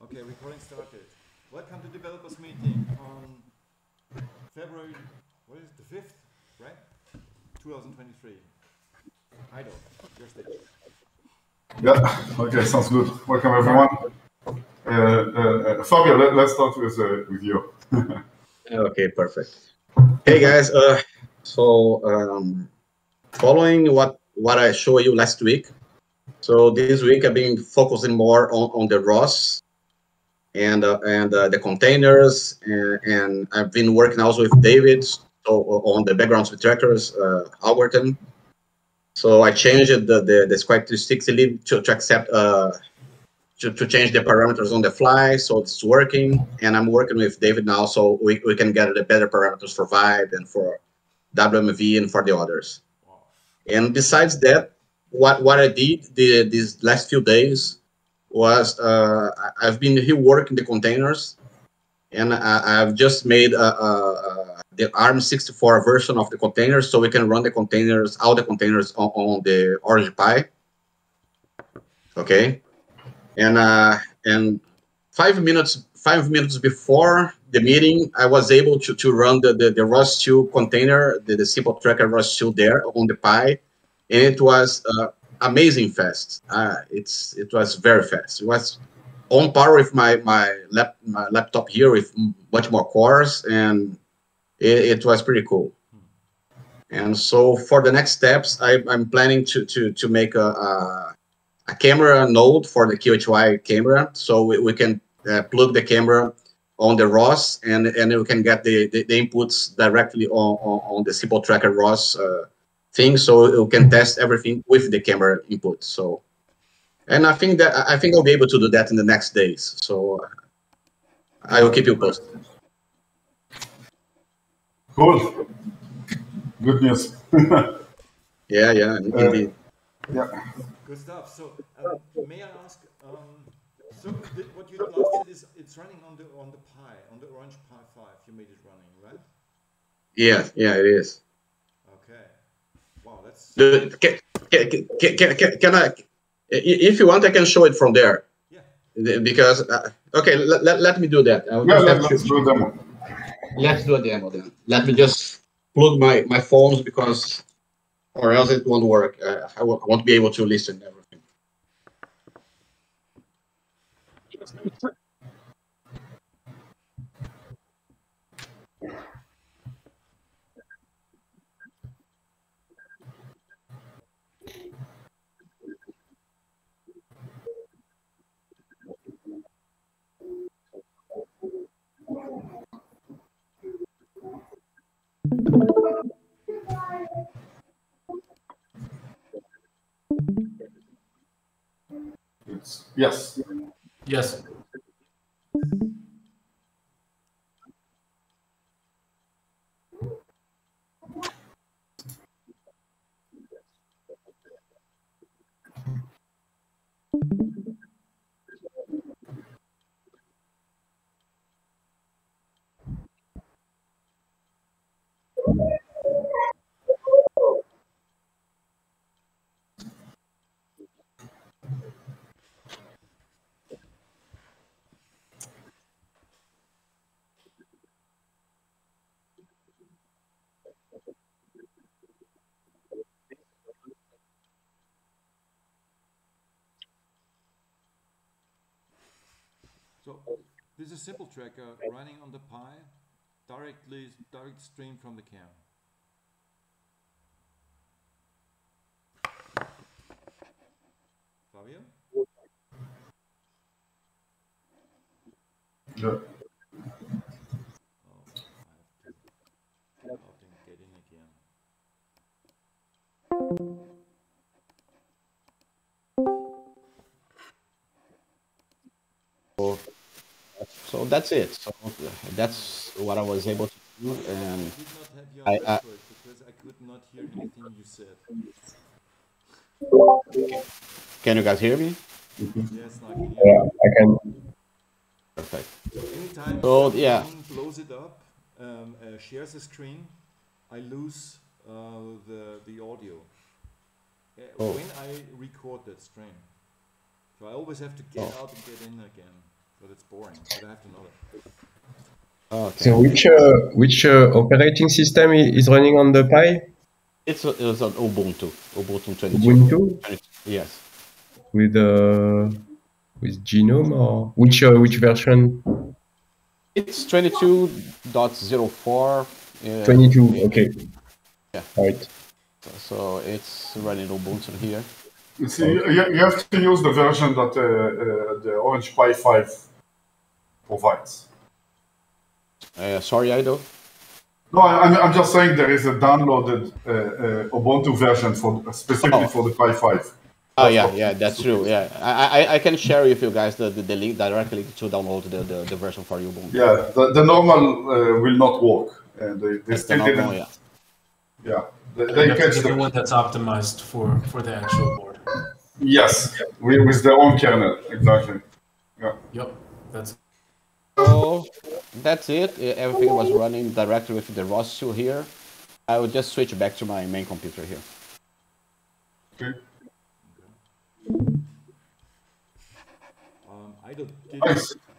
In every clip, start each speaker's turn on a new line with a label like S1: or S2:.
S1: Okay, recording started. Welcome to developers meeting on February, what is it, the 5th, right? 2023. Idle, your stage.
S2: Yeah, okay, sounds good. Welcome everyone. Fabio, let's start with you.
S3: Okay, perfect. Hey guys, following what I showed you last week, so this week I've been focusing more on the ROS and the containers, and I've been working also with David on the background subtractors algorithm. So I changed the characteristics a little to accept to change the parameters on the fly, so it's working. And I'm working with David now, so we can get the better parameters for Vibe and for WMV and for the others.
S1: Wow.
S3: And besides that, what I did these last few days was I've been reworking the containers, and I've just made the ARM64 version of the containers, so we can run the containers, all the containers on the Orange Pi. Okay, and 5 minutes before the meeting, I was able to run the ROS2 container, the simple tracker ROS2 there on the Pi, and it was amazing fast. It was very fast. It was on par with my laptop here with much more cores, and it was pretty cool. And so for the next steps, I'm planning to make a camera node for the QHY camera, so we can plug the camera on the ROS, and we can get the inputs directly on the simple tracker ROS thing, so we can test everything with the camera input. So, and I think I'll be able to do that in the next days. So I will keep you posted.
S2: Cool. Good news.
S3: Yeah, indeed.
S2: Yeah.
S1: Good stuff. So, may I ask? So, what you last said is it's running on the Pi, on the Orange Pi 5. You made it running, right?
S3: Yeah, it is.
S1: Okay. Wow, that's.
S3: Can I? If you want, I can show it from there.
S1: Yeah.
S3: Because okay, let me do that.
S2: Let's do a demo.
S3: Let's do a demo then. Let me just plug my phones, because or else it won't work. I won't be able to listen to everything.
S2: Yes.
S4: Yes.
S1: So, this is simple tracker running on the Pi, direct stream from the cam. Fabio?
S2: Yeah.
S1: Oh, I have to get in again.
S3: So that's it. So that's what I was able to do, and
S1: I did not have your password because I could not hear anything you said.
S3: Can you guys hear me?
S1: Yes, now I can hear you.
S5: Yeah, I can.
S3: Perfect.
S1: So anytime
S3: So
S1: blows it up, shares a screen, I lose the audio when I record that stream. So I always have to get out and get in again. but it's boring. But I have to know that.
S4: Okay.
S5: So which operating system is running on the Pi?
S4: It's on Ubuntu 22.
S5: Ubuntu?
S4: Yes.
S5: With Genome or which version?
S4: It's 22.04.
S5: 22. Okay.
S4: Yeah.
S5: Right.
S4: So it's running Ubuntu here.
S2: See, you have to use the version that the Orange Pi 5 provides.
S4: Sorry, Ido.
S2: No, I'm just saying there is a downloaded Ubuntu version specifically for the Pi 5.
S4: Oh yeah, that's true. Yeah, I can share with you guys the link directly to download the version for Ubuntu.
S2: Yeah, the normal will not work, and they still
S4: normal,
S2: didn't.
S4: Yeah.
S2: They catch
S6: the one that's optimized for the actual board.
S2: Yes, with their own kernel, exactly. Yeah.
S6: Yep, that's.
S4: So that's it. Everything was running directly with the ROS2 here. I will just switch back to my main computer here.
S2: Okay.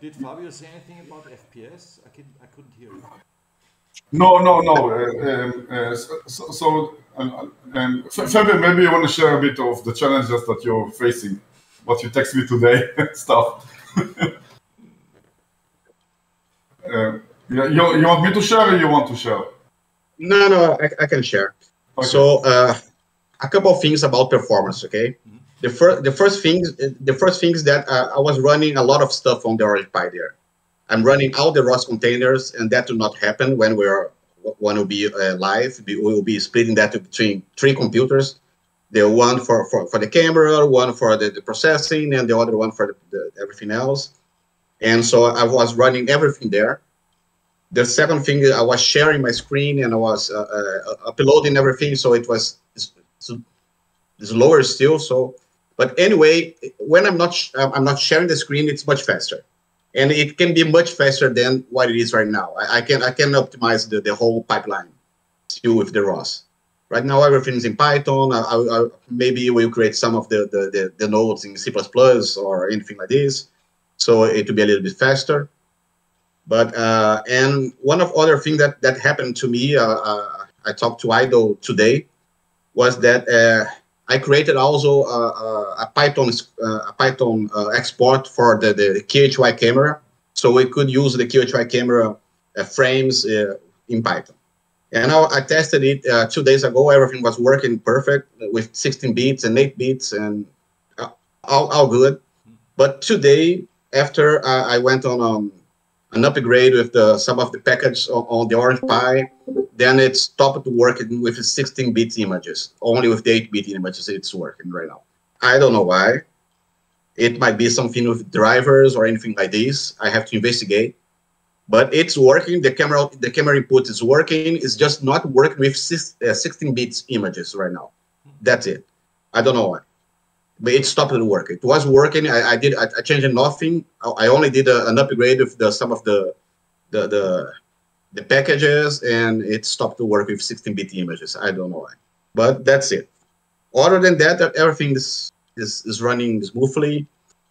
S1: Did Fabio say anything about FPS? I couldn't hear it.
S2: No. Fabio, maybe you want to share a bit of the challenges that you're facing, what you text me today, stuff. You want me to share or you want to share?
S3: No, I can share. Okay. So a couple of things about performance, okay? Mm-hmm. The first thing is that I was running a lot of stuff on the Orange Pi there. I'm running all the ROS containers, and that will not happen when we'll be live. We will be splitting that between 3 computers. The one for the camera, one for the processing, and the other one for the everything else. And so I was running everything there. The second thing is I was sharing my screen and I was uploading everything, so it was slower still. So, but anyway, when I'm not sharing the screen, it's much faster, and it can be much faster than what it is right now. I can optimize the whole pipeline still with the ROS. Right now, everything's in Python. Maybe we'll create some of the nodes in C++ or anything like this, so it will be a little bit faster. But and one of other things that happened to me, I talked to Ido today, was that I created also a Python export for the KHY camera, so we could use the KHY camera frames in Python. And I tested it 2 days ago. Everything was working perfect with 16 bits and 8 bits and all good. But today, after I went on an upgrade with some of the package on the Orange Pi, then it stopped working with 16-bit images. Only with the 8-bit images it's working right now. I don't know why. It might be something with drivers or anything like this. I have to investigate. But it's working. The camera input is working. It's just not working with 16-bit images right now. That's it. I don't know why. But it stopped working. It was working. I changed nothing. I only did an upgrade with some of the packages, and it stopped working with 16-bit images. I don't know why. But that's it. Other than that, everything is running smoothly,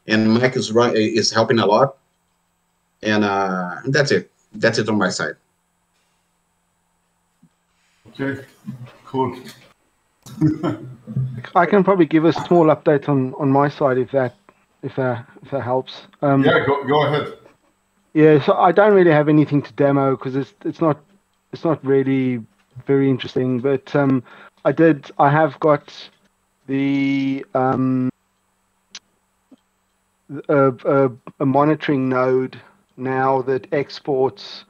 S3: and Mike is helping a lot. And that's it. That's it on my side.
S2: Okay, cool.
S7: I can probably give a small update on my side if that helps.
S2: Yeah, go ahead.
S7: Yeah, so I don't really have anything to demo because it's not really very interesting. But I have got the a monitoring node now that exports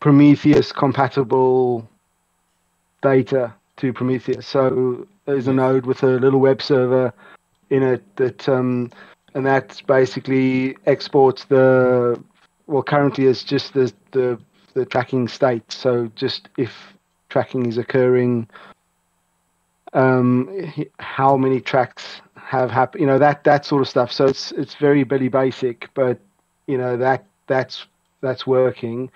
S7: Prometheus compatible data to Prometheus. So there's a node with a little web server in it that and that basically exports currently it's just the tracking state. So just if tracking is occurring, how many tracks have happened, that sort of stuff. So it's very basic, but that's working.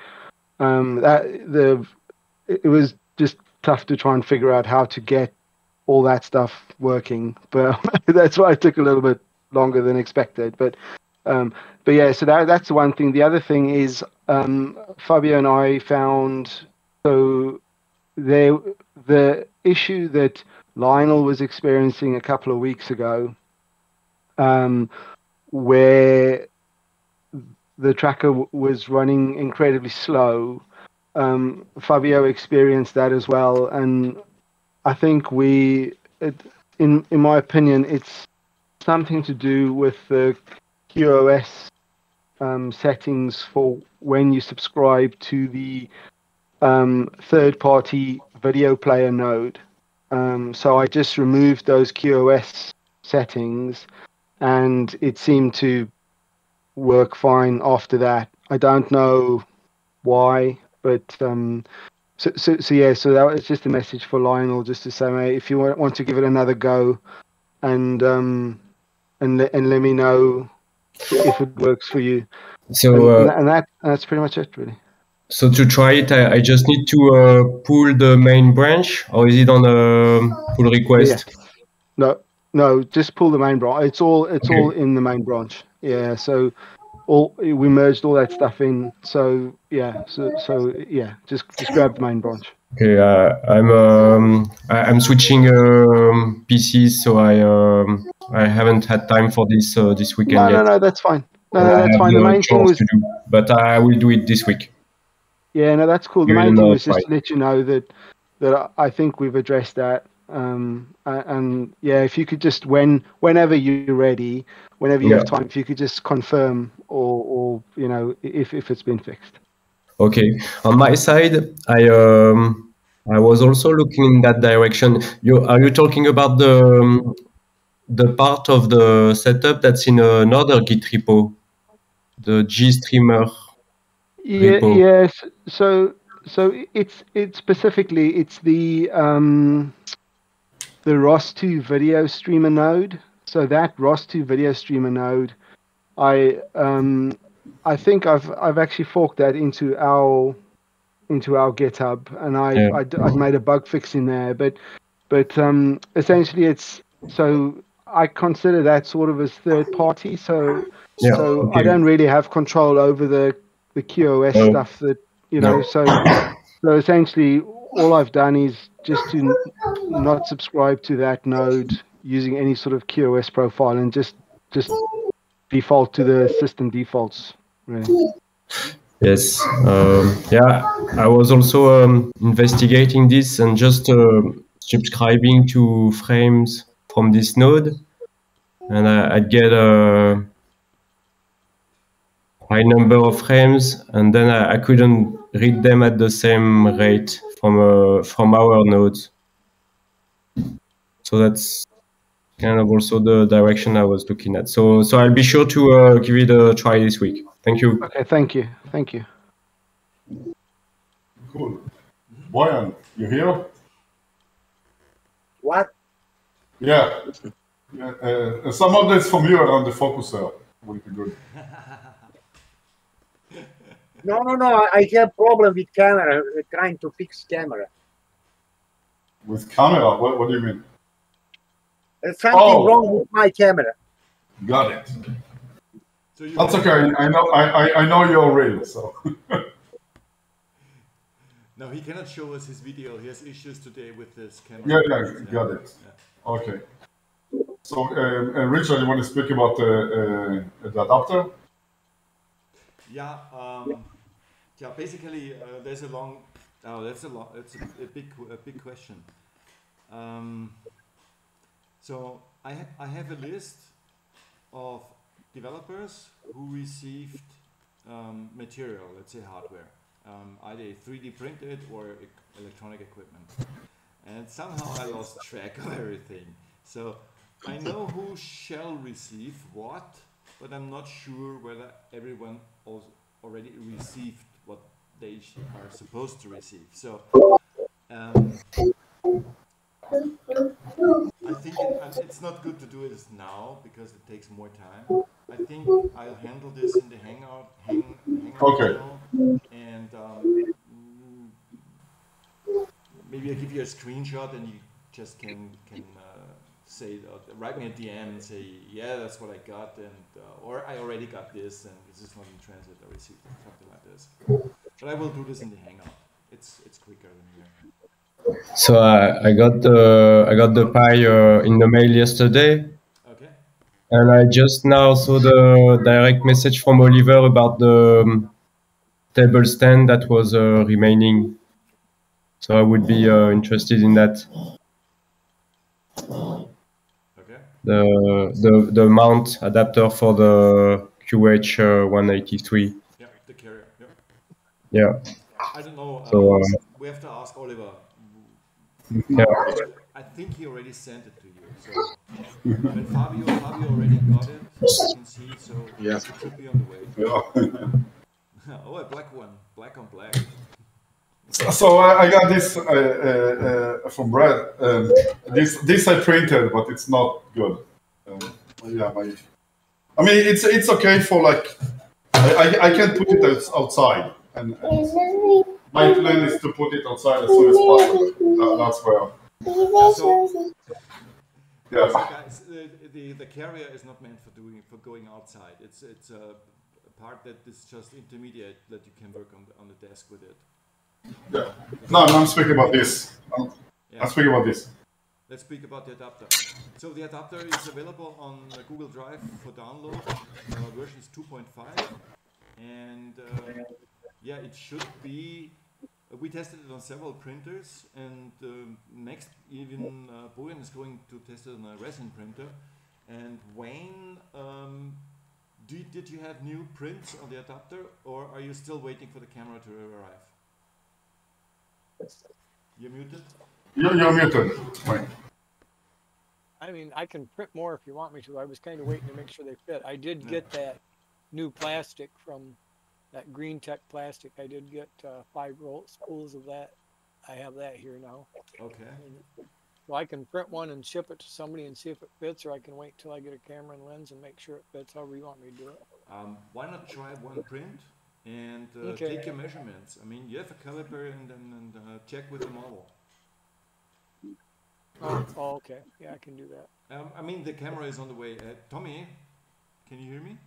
S7: It was just tough to try and figure out how to get all that stuff working, but that's why it took a little bit longer than expected. But But yeah, so that's the one thing. The other thing is Fabio and I found the issue that Lionel was experiencing a couple of weeks ago, where the tracker was running incredibly slow. Fabio experienced that as well, and I think in my opinion, it's something to do with the QoS settings for when you subscribe to the third-party video player node. So I just removed those QoS settings, and it seemed to work fine after that. I don't know why, but so that was just a message for Lionel, just to say, mate, if you want to give it another go, and let me know if it works for you.
S5: So
S7: And that's pretty much it, really.
S5: so to try it, I just need to pull the main branch, or is it on a pull request?
S7: Yeah. No, just pull the main branch. It's all in the main branch. Yeah. So we merged all that stuff in. So yeah. So yeah, just grab the main branch.
S5: Okay, I'm switching PCs, so I haven't had time for this weekend yet.
S7: No, that's fine. No,
S5: And I
S7: that's
S5: have
S7: fine. The main thing was
S5: to do, but I will do it this week.
S7: Yeah, no, that's cool. The
S5: Give it
S7: main thing
S5: another
S7: was just
S5: try.
S7: to let you know that I think we've addressed that. And yeah, if you could just whenever you're ready, whenever you have time, if you could just confirm or if it's been fixed.
S5: Okay. On my side, I was also looking in that direction. Are you talking about the part of the setup that's in another Git repo, the GStreamer
S7: Yeah,
S5: repo?
S7: yes. So it's specifically it's the ROS2 video streamer node. So that ROS2 video streamer node, I think I've actually forked that into our GitHub, and I'd made a bug fix in there, but essentially it's so I consider that sort of as third party. So I don't really have control over the QoS stuff that So essentially all I've done is just to not subscribe to that node using any sort of QoS profile and just default to the system defaults, really.
S5: Yes. I was also investigating this and just subscribing to frames from this node, and I'd get a high number of frames, and then I couldn't read them at the same rate from our nodes. So that's kind of also the direction I was looking at. So I'll be sure to give it a try this week. Thank you.
S7: Okay, thank you.
S2: Cool. Bojan, you here?
S8: What?
S2: Yeah. Some updates from you around the focuser will be good.
S8: No. I have problem with camera. Trying to fix camera.
S2: With camera? What do you mean?
S8: There's something wrong with my camera.
S2: Got it. So that's okay. I know you're real. So.
S1: No, he cannot show us his video. He has issues today with this camera.
S2: Yeah, got it. Yeah. Okay. So, Richard, you want to speak about the adapter?
S1: Yeah. Yeah. Basically, there's a long. Oh, that's a big question. So I have a list of developers who received material, let's say hardware, either 3D printed or electronic equipment, and somehow I lost track of everything. So I know who shall receive what, but I'm not sure whether everyone already received what they are supposed to receive. So I think it's not good to do this now because it takes more time. I think I'll handle this in the Hangout channel, and maybe I'll give you a screenshot and you just can say, write me a DM and say, yeah, that's what I got, and or I already got this, and this is not in transit. I received something like this. But I will do this in the Hangout. It's quicker than here.
S5: So I got the Pi in the mail yesterday.
S1: Okay.
S5: And I just now saw the direct message from Oliver about the table stand that was remaining. So I would be interested in that.
S1: Okay.
S5: The mount adapter for the QH183.
S1: Yeah, the carrier. Yeah.
S5: Yeah.
S1: I don't know.
S5: So
S1: we have to ask Oliver.
S5: yeah.
S1: I think he already sent it to you. So when Fabio already got it, I can see. So
S3: Yes.
S1: it should be on the way.
S2: Yeah.
S1: Oh, a black one, black on black.
S2: So I got this from Brad. This I printed, but it's not good. Yeah, I mean it's okay for like I can put it outside, and my plan is to put it outside as soon as possible. That's where.
S1: So guys, the carrier is not meant for going outside. It's a part that is just intermediate that you can work on the desk with it.
S2: Yeah. No, I'm speaking about this. I'm speaking about this.
S1: Let's speak about the adapter. So the adapter is available on Google Drive for download. Version is 2.5, and yeah, it should be. We tested it on several printers, and next even Bojan is going to test it on a resin printer. And Wayne, did you have new prints on the adapter, or are you still waiting for the camera to arrive? You're muted?
S2: You're muted. Wayne.
S9: I mean, I can print more if you want me to. I was kind of waiting to make sure they fit. I did get that new plastic from that Green Tech plastic. I did get 5 spools of that. I have that here now.
S1: Okay.
S9: So I can print one and ship it to somebody and see if it fits, or I can wait till I get a camera and lens and make sure it fits, however you want me to do it.
S1: Why not try one print and take your measurements? I mean, you have a caliper and check with the model.
S9: Oh, okay. Yeah, I can do that.
S1: I mean, the camera is on the way. Tommy, can you hear me?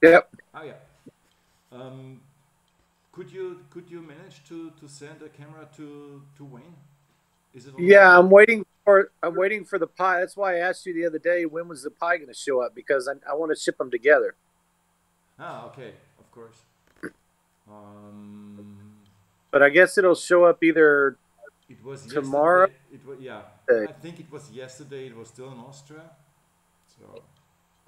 S8: Yep.
S1: Oh yeah. Could you manage to send a camera to Wayne? Is it?
S8: Yeah, I'm waiting for the Pi. That's why I asked you the other day when was the Pi going to show up, because I want to ship them together.
S1: Ah, okay, of course.
S8: But I guess it'll show up either
S1: it was
S8: tomorrow.
S1: It was, yeah. I think it was yesterday. It was still in Austria. So.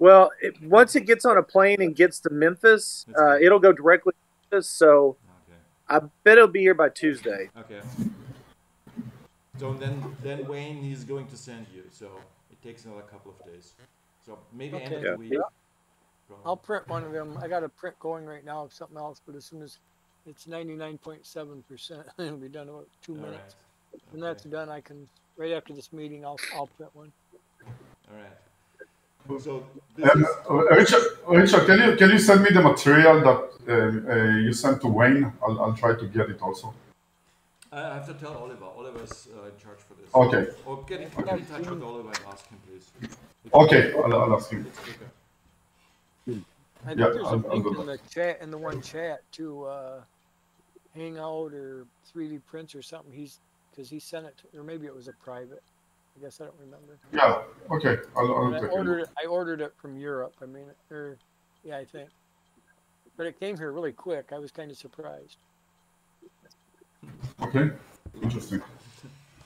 S8: Well, once it gets on a plane and gets to Memphis, it'll go directly to Memphis. So I bet it'll be here by Tuesday.
S1: Okay. So then Wayne, he's going to send you. So it takes another couple of days. So maybe end of the week.
S9: I'll print one of them. I got a print going right now of something else, but as soon as it's 99.7%, it'll be done in about 2 minutes. When that's done, I can, right after this meeting, I'll print one.
S1: All right. So
S2: Richard, can you send me the material that you sent to Wayne? I'll try to get it also.
S1: I have to tell Oliver. Oliver's in charge for this.
S2: Okay.
S1: Or get in touch with Oliver and ask him, please.
S2: Okay, I'll ask him.
S9: I think there's a link in the chat, in the one chat, to Hangout or 3D prints or something. Because he sent it to, or maybe it was a private. I guess I don't remember.
S2: Yeah. Okay. I'll take
S9: it. I ordered it from Europe. I mean, yeah, I think. But it came here really quick. I was kind of surprised.
S2: Okay. Interesting.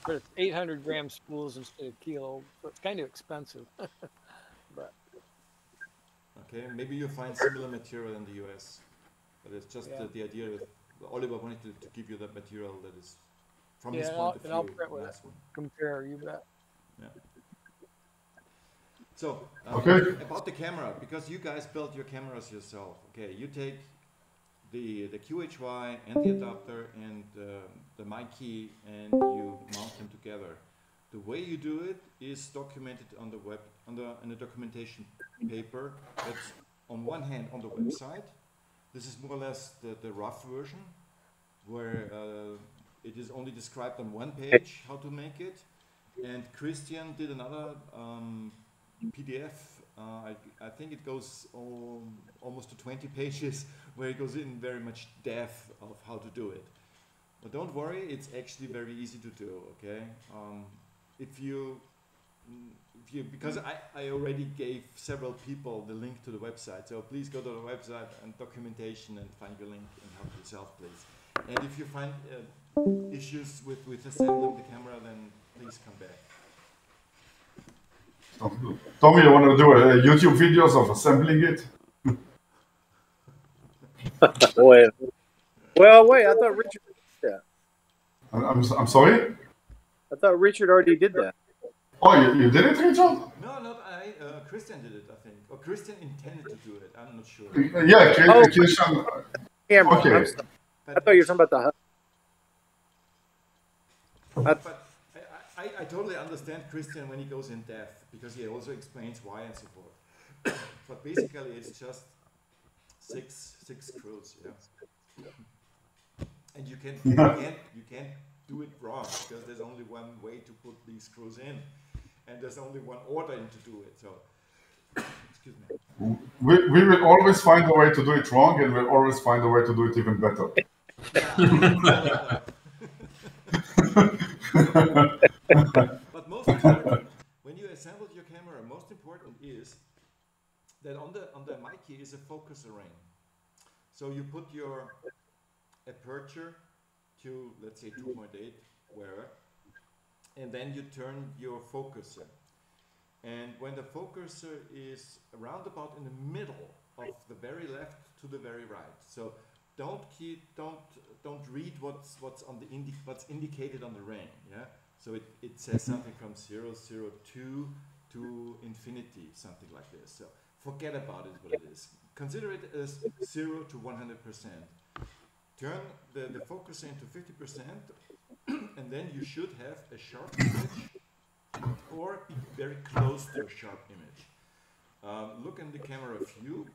S9: But it's 800 gram spools instead of kilo, so it's kind of expensive. But.
S1: Okay, maybe you find similar material in the US. But it's just the idea that Oliver wanted to give you that material that is from his point of view.
S9: I'll print with it. Compare, you bet.
S1: Yeah. So, about the camera, because you guys built your cameras yourself. Okay, you take the QHY and the adapter and the mic key and you mount them together. The way you do it is documented on the web, in a documentation paper that's on one hand on the website. This is more or less the rough version, where it is only described on one page how to make it, and Christian did another PDF. I think it goes almost to 20 pages, where it goes in very much depth of how to do it. But don't worry, it's actually very easy to do. Okay, because I already gave several people the link to the website, so please go to the website and documentation and find your link and help yourself, please. And if you find issues with assembling the camera, then please come back.
S2: Tommy, you want to do a YouTube videos of assembling it?
S8: Wait. Well, wait. I thought Richard did that.
S2: I'm sorry?
S8: I thought Richard already did that.
S2: Oh, you did it, Richard?
S1: No, not I. Christian did it, I think. Or Christian intended to do it. I'm not sure.
S2: Yeah,
S8: Oh,
S2: Christian.
S8: camera.
S2: Okay.
S8: I'm sorry. I thought you were talking about the.
S1: But I totally understand Christian when he goes in depth, because he also explains why and so forth. But basically, it's just six screws, yeah. And you can't do it wrong, because there's only one way to put these screws in, and there's only one order to do it. So, excuse me.
S2: We will always find a way to do it wrong, and we'll always find a way to do it even better.
S1: But most important, when you assemble your camera, most important is that on the mic here is a focuser ring. So you put your aperture to, let's say, 2.8, wherever, and then you turn your focuser. And when the focuser is around about in the middle of the very left to the very right, so don't read what's indicated on the ring, yeah. So it says something from 002 to infinity, something like this. So forget about it, what it is. Consider it as 0 to 100%. Turn the focuser into 50%, and then you should have a sharp image, or be very close to a sharp image. Look in the camera view.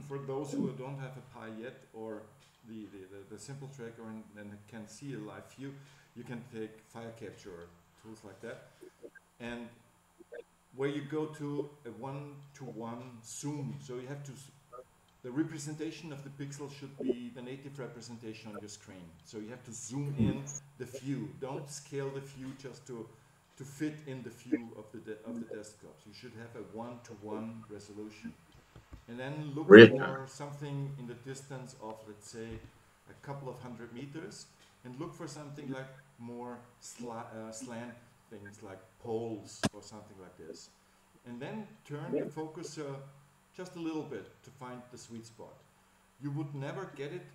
S1: For those who don't have a Pi yet, or the simple tracker and can see a live view, you can take fire capture or tools like that. And where you go to a 1-to-1 zoom, so you have to, the representation of the pixel should be the native representation on your screen. So you have to zoom in the view. Don't scale the view just to fit in the view of the desktop. You should have a 1-to-1 resolution. And then look for something in the distance of, let's say, a couple of 100 meters, and look for something like more slant things like poles or something like this. And then turn the focuser just a little bit to find the sweet spot. You would never get it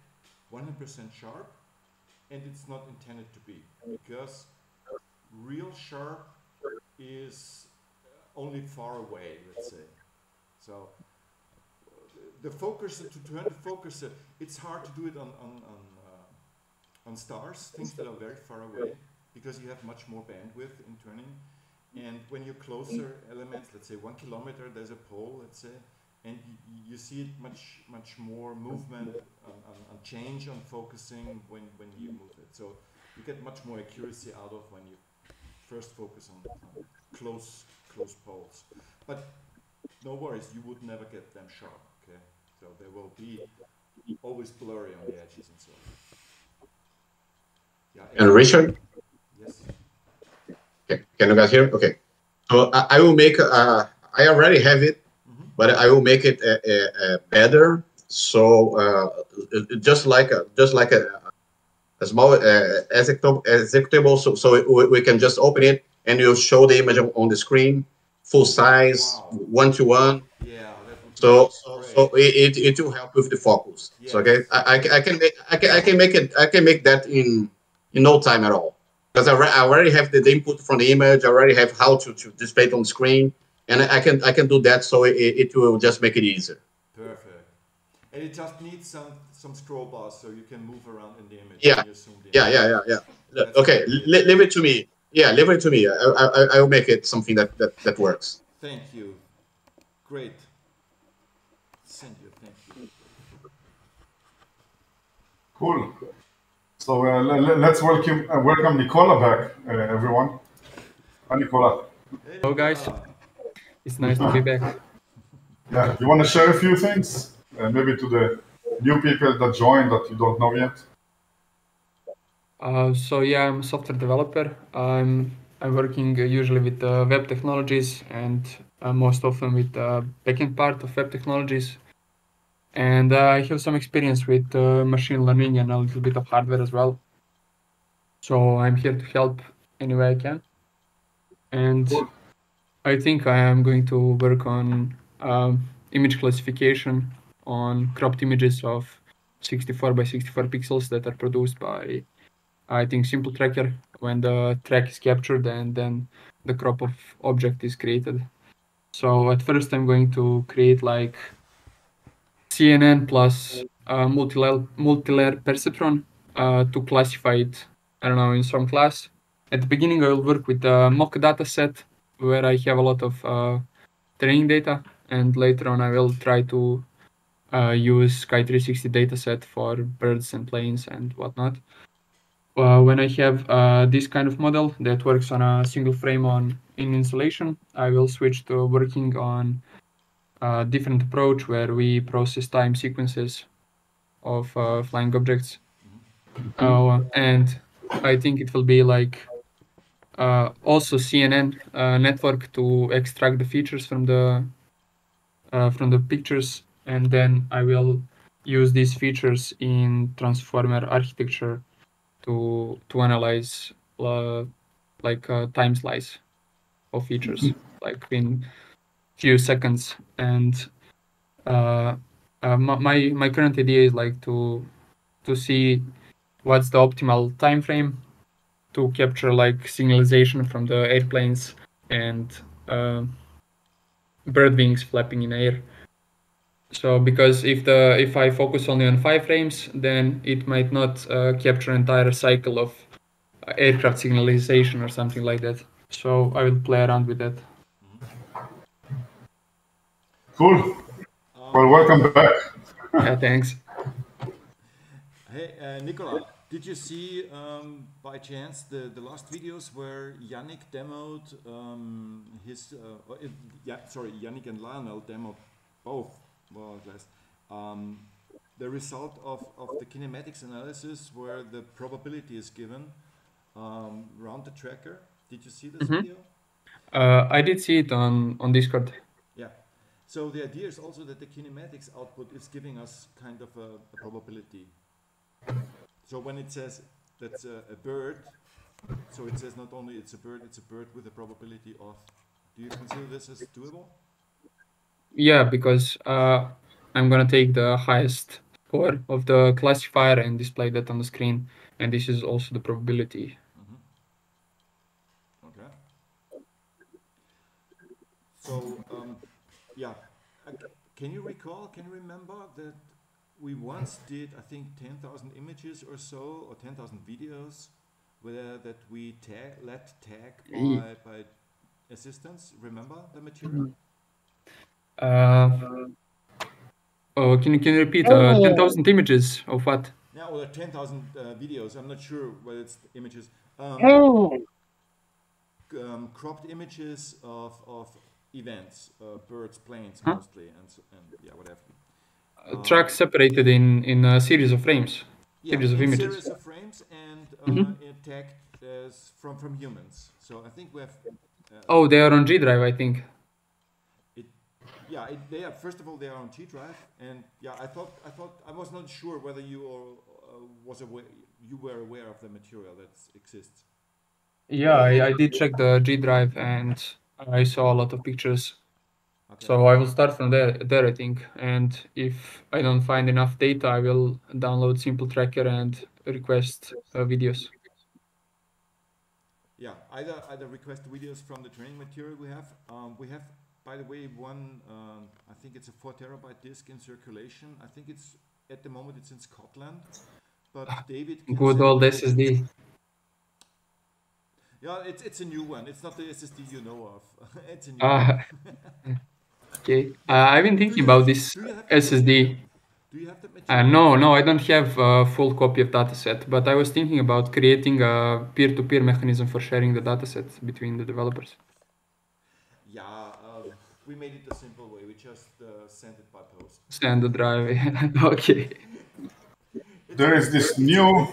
S1: 100% sharp, and it's not intended to be, because real sharp is only far away, let's say. So the focuser, to turn the focuser, it's hard to do it on stars, things that are very far away, because you have much more bandwidth in turning. And when you're closer elements, let's say 1 kilometer, there's a pole, let's say, and you see it much more movement on change on focusing when you move it. So you get much more accuracy out of when you first focus on close poles. But no worries, you would never get them sharp. Okay, so they will be always blurry on the edges and so on. Yeah,
S3: and Richard?
S1: Yes.
S3: Okay. Can you guys hear? Okay. So I will make, I already have it, but I will make it better. So just like a small executable, so we can just open it and you'll show the image on the screen, full size, wow. 1-to-1.
S1: Yeah.
S3: So it will help with the focus. Yes. So okay, I can make that in no time at all, because I already have the input from the image. I already have how to display it on the screen, and I can do that. So it will just make it easier.
S1: Perfect. And it just needs some scroll bars so you can move around in the image.
S3: Yeah. Yeah. Okay, leave it to me. Yeah, leave it to me. I will make it something that works.
S1: Thank you. Great. Thank you.
S2: Cool. So let's welcome Nikola back, everyone. Hi, Nikola.
S1: Hey,
S10: Hello, guys.
S1: Nikola.
S10: It's nice to be back.
S2: Yeah, you want to share a few things, maybe to the new people that joined that you don't know yet?
S10: So yeah, I'm a software developer. I'm working usually with web technologies and most often with the backend part of web technologies. And I have some experience with machine learning and a little bit of hardware as well. So I'm here to help any way I can. And I think I am going to work on image classification on cropped images of 64 by 64 pixels that are produced by, I think, Simple Tracker when the track is captured and then the crop of object is created. So at first I'm going to create like CNN plus multilayer perceptron to classify it, I don't know, in some class. At the beginning I will work with the mock data set where I have a lot of training data, and later on I will try to use Sky360 dataset for birds and planes and whatnot. When I have this kind of model that works on a single frame in installation, I will switch to working on a different approach where we process time sequences of flying objects. And I think it will be like also CNN network to extract the features from the pictures, and then I will use these features in transformer architecture to analyze like a time slice of features, like in few seconds. And my current idea is like to see what's the optimal time frame to capture like signalization from the airplanes and bird wings flapping in air. So because if I focus only on 5 frames, then it might not capture entire cycle of aircraft signalization or something like that. So I will play around with that.
S2: Cool. Well, welcome back.
S10: Yeah, thanks.
S1: Hey, Nikola, did you see by chance the last videos where Yannick demoed Yannick and Lionel demoed both, more or less, the result of the kinematics analysis where the probability is given around the tracker? Did you see this video?
S10: I did see it on Discord.
S1: Yeah. So the idea is also that the kinematics output is giving us kind of a probability. So when it says that's a bird, so it says not only it's a bird with a probability of. Do you consider this as doable?
S10: Yeah, because I'm gonna take the highest score of the classifier and display that on the screen, and this is also the probability.
S1: Okay. So yeah, can you remember that we once did, I think, 10,000 images or so, or 10,000 videos, where that we let tag by assistants. Remember the material?
S10: Can you repeat? 10,000 images of what?
S1: Yeah, or 10,000 videos. I'm not sure whether it's images. Cropped images of events, birds, planes mostly, and yeah, whatever.
S10: Tracks separated in a series of frames, series of images.
S1: Series of frames and tagged as from humans. So I think we have.
S10: Oh, they are on G drive, I think.
S1: They are. First of all, they are on G drive, and yeah, I was not sure whether you were aware of the material that exists.
S10: Yeah, I did check the G drive and I saw a lot of pictures. Okay. So I will start from there, I think. And if I don't find enough data, I will download Simple Tracker and request videos.
S1: Yeah, either request videos from the training material we have. We have, by the way, one. I think it's a 4 terabyte disk in circulation. I think it's at the moment it's in Scotland, but David.
S10: Good old SSD.
S1: Yeah, it's a new one. It's not the SSD you know of. It's a new one.
S10: Okay. I've been thinking about this SSD.
S1: Do you have that
S10: No, I don't have a full copy of dataset, but I was thinking about creating a peer-to-peer mechanism for sharing the dataset between the developers.
S1: Yeah, we made it a simple way. We just sent it by post.
S10: Send the drive. Okay.
S2: There is this new.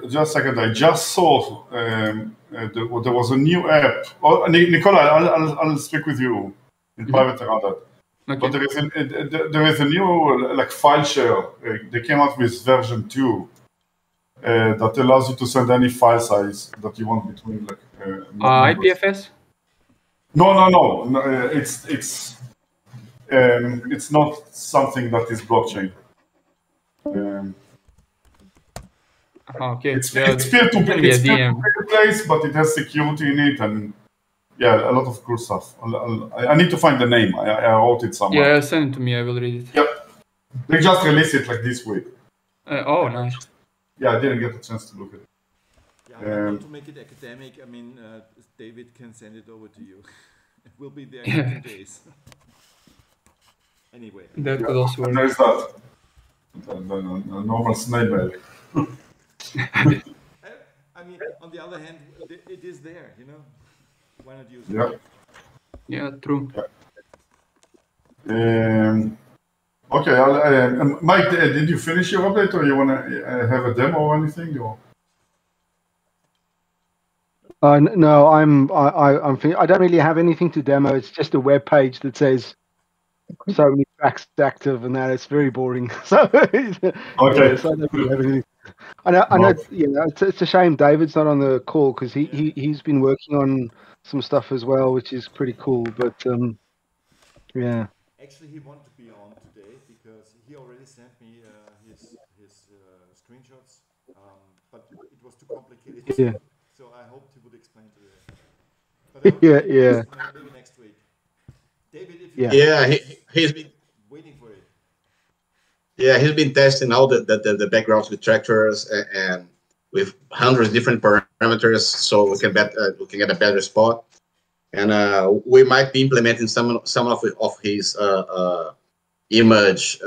S2: Just a second. I just saw there was a new app. Oh, Nikola, I'll speak with you in private around that.
S10: Okay.
S2: But there is a new like file share. They came out with version 2 that allows you to send any file size that you want between like.
S10: IPFS?
S2: No. It's not something that is blockchain.
S10: Okay.
S2: It's peer-to-peer. It's peer-to-peer, but it has security in it, and yeah, a lot of cool stuff. I need to find the name. I wrote it somewhere.
S10: Yeah, send it to me. I will read it.
S2: Yep. They just released it like this week.
S10: Oh, nice.
S2: Yeah, I didn't get a chance to look at it.
S1: Yeah, to make it academic, I mean, David can send it over to you. It will be there in 2 days. Anyway.
S10: That could also work.
S2: There's that. The normal snail mail.
S1: I mean, on the other hand, it is there, you know? Why not use
S2: it?
S10: Yeah, true.
S2: Okay, Mike, did you finish your update, or you want to have a demo or anything? Or?
S7: No, I don't really have anything to demo. It's just a web page that says so many tracks active, and that it's very boring. So, okay. So I don't really have anything. I know. You know, it's a shame David's not on the call because he's been working on some stuff as well, which is pretty cool. But yeah.
S1: Actually, he wanted to be on today because he already sent me his screenshots, but it was too complicated.
S7: Yeah.
S1: So I hoped he would explain to you. But
S7: yeah.
S1: Maybe next week. David, if you
S3: he's been
S1: waiting for it.
S3: Yeah, he's been testing all the backgrounds with tractors and with hundreds of different parameters, so we can get a better spot. And we might be implementing some of his image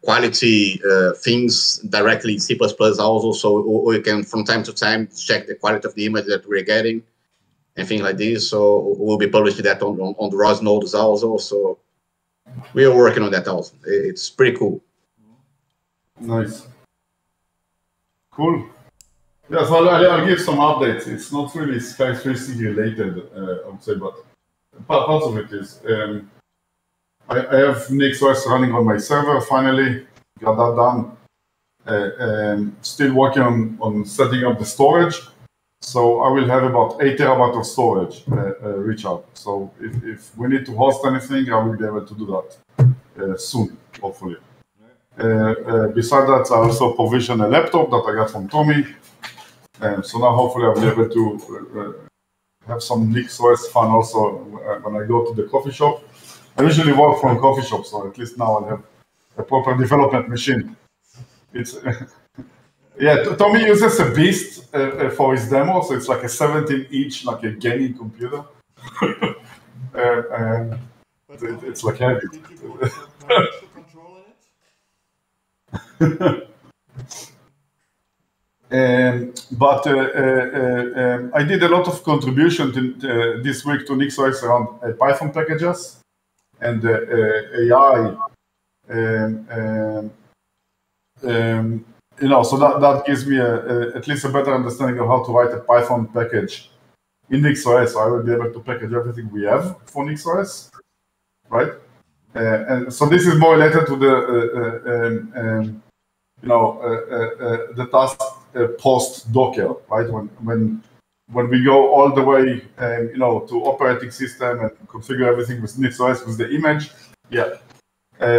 S3: quality things directly in C++ also, so we can from time to time check the quality of the image that we're getting and things like this. So we'll be publishing that on the ROS nodes also. So we are working on that also. It's pretty cool.
S2: Nice. Cool. Yeah, so I'll give some updates. It's not really Sky360 related, I would say, but parts of it is. I have NixOS running on my server finally. Got that done. Still working on setting up the storage. So I will have about 8 terabytes of storage reach out. So if we need to host anything, I will be able to do that soon, hopefully. Besides that, I also provision a laptop that I got from Tommy. So now hopefully I'll be able to have some NixOS fun also when I go to the coffee shop. I usually work from a coffee shop, so at least now I'll have a proper development machine. It's yeah, Tommy uses a Beast for his demo, so it's like a 17-inch, like a gaming computer. And it's like heavy. But I did a lot of contribution this week to NixOS around Python packages and AI. You know, so that gives me at least a better understanding of how to write a Python package in NixOS. So I will be able to package everything we have for NixOS, right? And so this is more related to the the task post Docker, right? When we go all the way, to operating system and configure everything with NixOS with the image, yeah.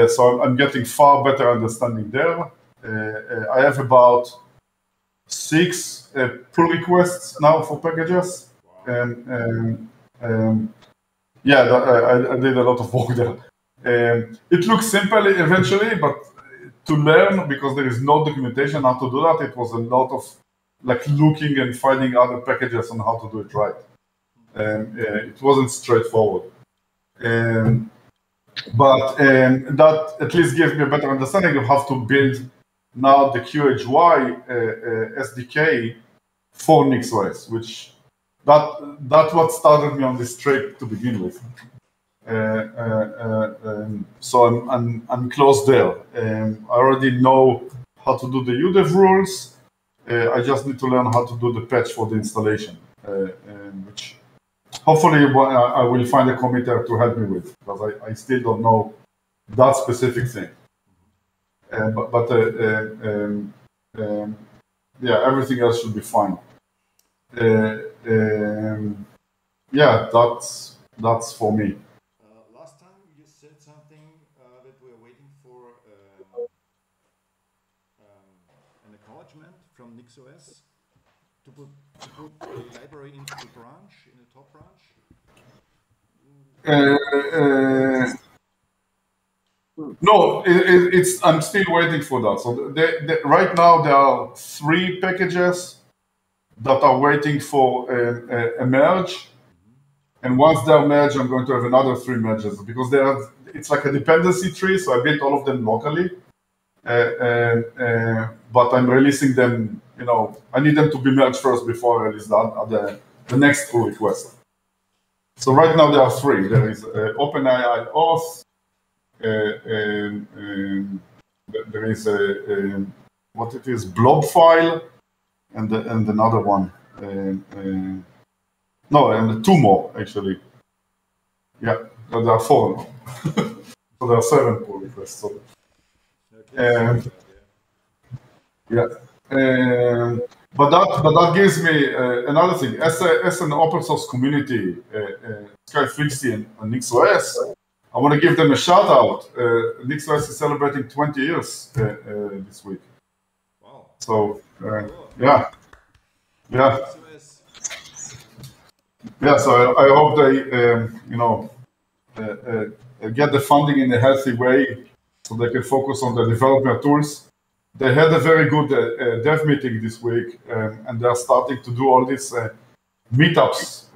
S2: So I'm getting far better understanding there. I have about 6 pull requests now for packages, and I did a lot of work there. It looks simple eventually, but to learn, because there is no documentation how to do that, it was a lot of like looking and finding other packages on how to do it right. It wasn't straightforward. But that at least gives me a better understanding of how to build now the QHY SDK for NixOS, which that's what started me on this trip to begin with. So I'm close there. I already know how to do the UDEV rules. I just need to learn how to do the patch for the installation, which hopefully I will find a committer to help me with, because I still don't know that specific thing. Yeah, everything else should be fine. Yeah, that's for me.
S1: Last time you said something that we're waiting for an acknowledgement from NixOS to put a library into the branch, in the top branch.
S2: No, I'm still waiting for that. So right now there are 3 packages that are waiting for a merge. And once they're merged, I'm going to have another 3 merges, because it's like a dependency tree. So I built all of them locally, but I'm releasing them. I need them to be merged first before I release the next pull request. So right now there are 3. There is OpenAI auth. There is what it is, blob file, and another one. No, and 2 more actually. Yeah, there are 4 now. So there are 7 pull requests. So, yeah, but that gives me another thing. As an open source community, Sky60 and NixOS, I want to give them a shout out. NixOS is celebrating 20 years this week.
S1: Wow.
S2: So yeah. Yeah, so I hope they, get the funding in a healthy way, so they can focus on the developer tools. They had a very good dev meeting this week, and they are starting to do all these meetups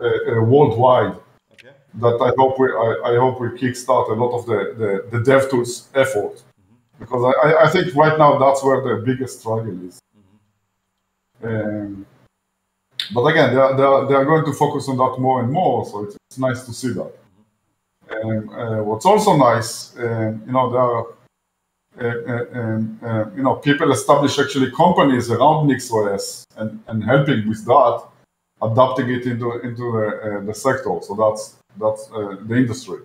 S2: worldwide. Okay. That I hope we kickstart a lot of the dev tools effort, because I think right now that's where the biggest struggle is. But again, they are going to focus on that more and more, so it's nice to see that. What's also nice, there are people establish actually companies around NixOS and helping with that, adapting it into the sector. So that's the industry.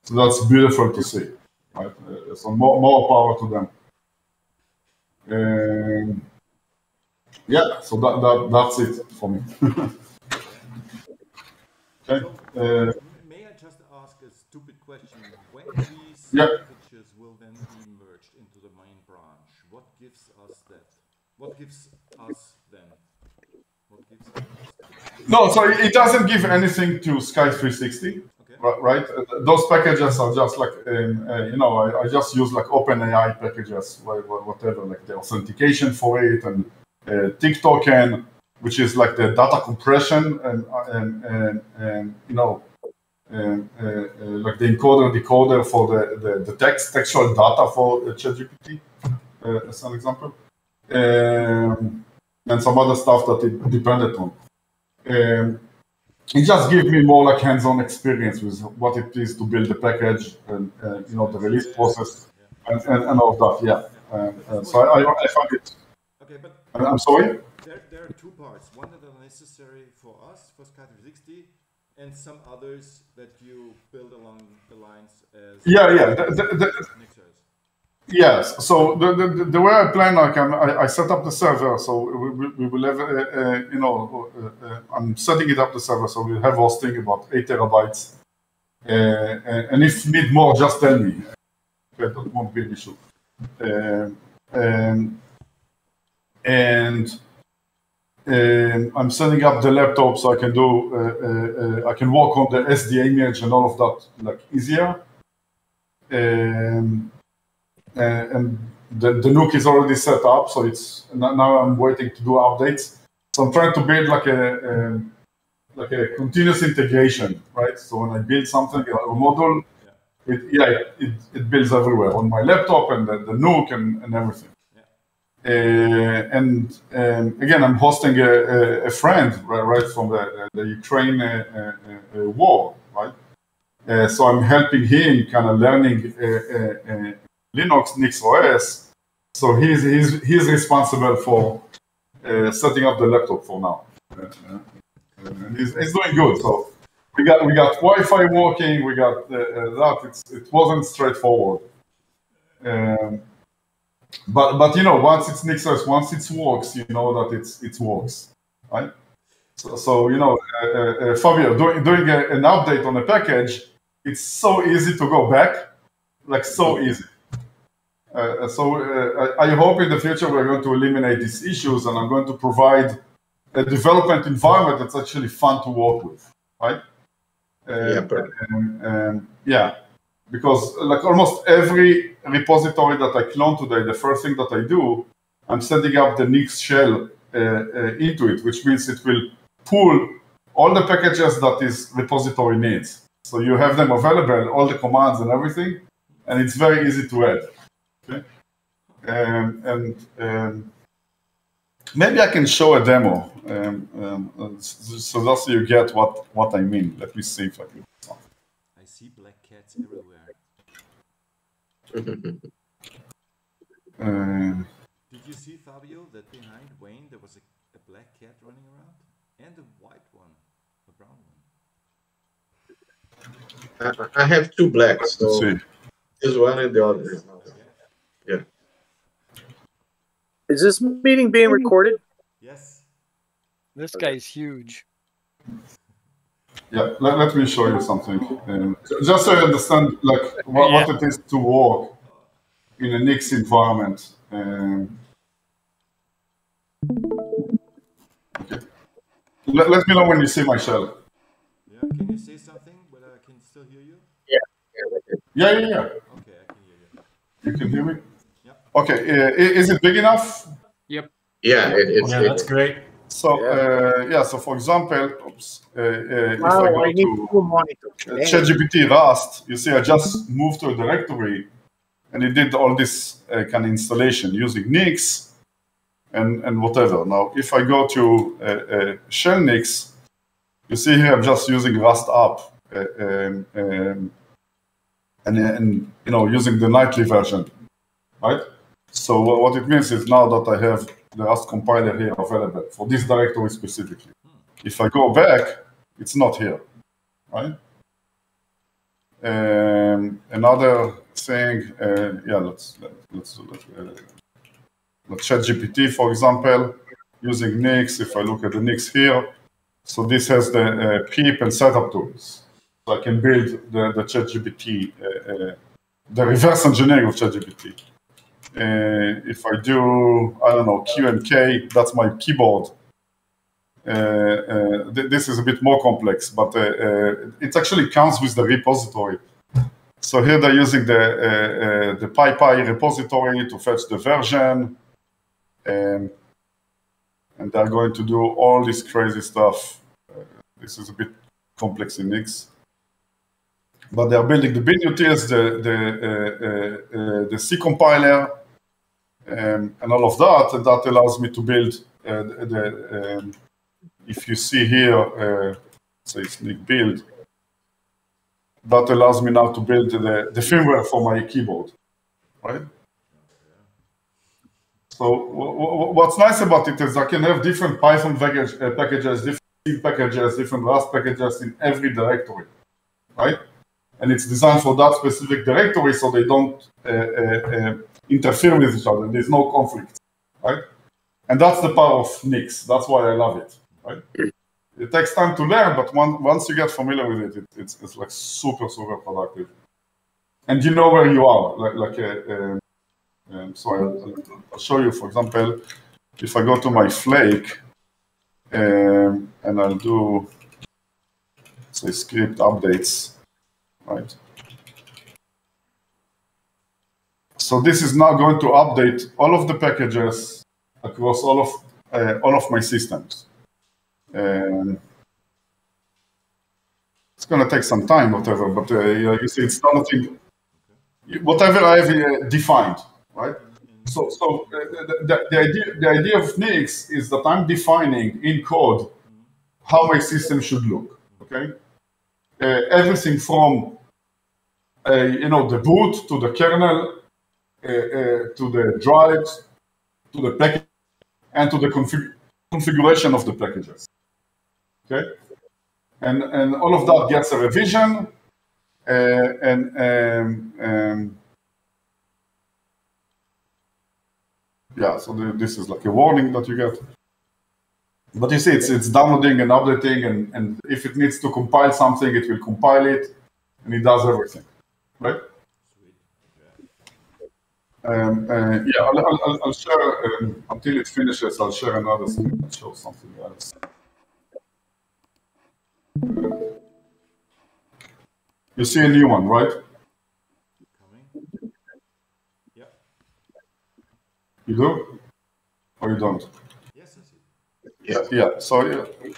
S2: So that's beautiful to see. Right? So more power to them. Yeah, so that's it for me. Okay.
S1: May I just ask a stupid question? When these packages will then be merged into the main branch, what gives us that? What gives us then? What gives us?
S2: No, so it doesn't give anything to Sky360, right? Those packages are just like, I just use like OpenAI packages, whatever, like the authentication for it, and TikToken, which is like the data compression, and like the encoder decoder for the textual data for ChatGPT, as an example, and some other stuff that it depended on. It just gives me more like hands-on experience with what it is to build a package, and the release process, and all of that. Yeah, so I found it.
S1: Okay, but
S2: I'm sorry?
S1: There are 2 parts. One that are necessary for us, for Sky360, and some others that you build along the lines as...
S2: Yes, so the way I plan, I set up the server, so we will have, I'm setting it up the server, so we'll have hosting about 8 terabytes. And if you need more, just tell me. That won't be an issue. And I'm setting up the laptop so I can I can work on the SD image and all of that like easier. And the NUC is already set up, so it's now I'm waiting to do updates. So I'm trying to build like a continuous integration, right? So when I build something, a model, it builds everywhere on my laptop and the NUC and everything. And again, I'm hosting a friend right from the Ukraine war, right? So I'm helping him kind of learning Linux, Nix OS. So he's responsible for setting up the laptop for now. And he's doing good. So we got Wi-Fi working. We got that. It wasn't straightforward. But you know, once it's NixOS, once it works, you know that it works, right? So you know, Fabio, doing an update on a package, it's so easy to go back, like so easy. I hope in the future we're going to eliminate these issues, and I'm going to provide a development environment that's actually fun to work with, right? Yeah, because like almost every repository that I clone today, the first thing that I do, I'm setting up the Nix shell into it, which means it will pull all the packages that this repository needs. So you have them available, all the commands and everything, and it's very easy to add. Okay? Maybe I can show a demo, so that you get what I mean. Let me see if I can.
S1: I see black cats everywhere. Did you see, Fabio, that behind Wayne there was a black cat running around? And a white one, a brown one.
S3: I have two blacks, so this one and the other. Yeah.
S8: Is this meeting being recorded?
S1: Yes.
S9: This guy's huge.
S2: Yeah, let me show you something. Just so you understand like what it is to work in a Nix environment. Okay. Let me know when you see my shell.
S1: Yeah, can you say something, but I can still hear you?
S2: Yeah.
S1: Okay, I can hear you.
S2: You can hear me?
S1: Yeah.
S2: Okay, is it big enough?
S6: Yep.
S3: Yeah,
S6: that's great.
S2: So, so for example, if I go to ChatGPT Rust, you see I just moved to a directory and it did all this kind of installation using Nix and whatever. Now, if I go to shell Nix, you see here I'm just using Rust app and you know, using the nightly version, right? So what it means is now that I have the Rust compiler here available for this directory specifically. If I go back, it's not here, right? Another thing, let's ChatGPT, for example, using Nix. If I look at the Nix here, so this has the PEEP and setup tools. So I can build the ChatGPT, the reverse engineering of ChatGPT. If I do, I don't know, Q and K, that's my keyboard. This is a bit more complex, but it actually comes with the repository. So here they're using the PyPy repository to fetch the version, and they're going to do all this crazy stuff. This is a bit complex in Nix. But they're building the bin utils, the C compiler, and all of that, and that allows me to build if you see here, say Sneak build, that allows me now to build the firmware for my keyboard, right? So what's nice about it is I can have different Python packages, different C packages, different Rust packages in every directory, right? And it's designed for that specific directory, so they don't interfere with each other. There's no conflict, right? And that's the power of Nix. That's why I love it, right? It takes time to learn, but once you get familiar with it, it's like super productive. And you know where you are. So I'll show you, for example, if I go to my Flake, and I'll do, say, script updates. Right. So this is now going to update all of the packages across all of my systems. It's going to take some time, whatever. But you see, it's nothing. Whatever I have defined, right? So the idea of Nix is that I'm defining in code how my system should look. Okay, everything from the boot to the kernel to the drives to the package and to the configuration of the packages. Okay, and all of that gets a revision, yeah. So this is like a warning that you get. But you see, it's downloading and updating, and if it needs to compile something, it will compile it, and it does everything, right? Yeah, I'll share until it finishes. I'll share another thing that shows something else. You see a new one, right?
S1: Coming. Yeah.
S2: You do, or you don't?
S1: Yes, I see.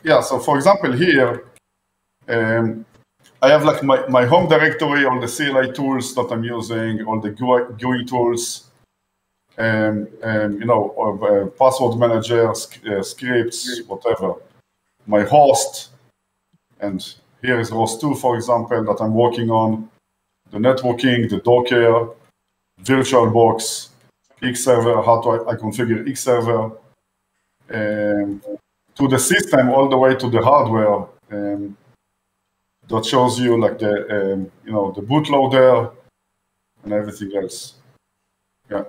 S2: Yeah. So for example, here, I have like my home directory, all the CLI tools that I'm using, all the GUI tools, password manager, scripts, whatever. My host, and here is ROS2, for example, that I'm working on. The networking, the Docker, VirtualBox, X-Server, how I configure X-Server, to the system all the way to the hardware. That shows you like the the bootloader and everything else. Yeah.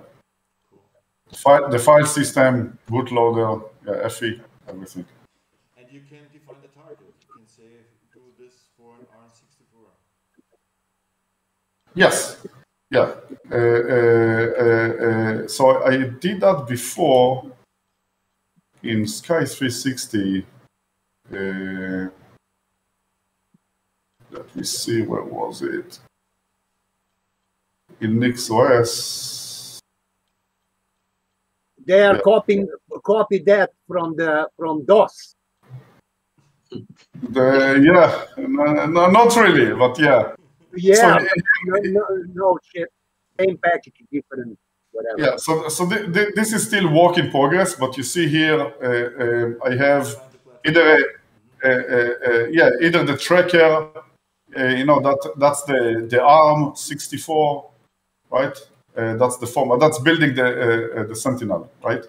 S2: The file system, bootloader, yeah, FE, everything.
S1: And you can define the target. You can say do this for an ARM64.
S2: Yes. Yeah. So I did that before in Sky 360. Let me see, where was it? In NixOS.
S11: They are copy that from DOS.
S2: Yeah, no, not really, but yeah.
S11: Yeah,
S2: So,
S11: no shit. Same package, different, whatever.
S2: yeah, so this is still work in progress, but you see here, I have either either the tracker, that's the ARM 64, right? That's the format. That's building the Sentinel, right?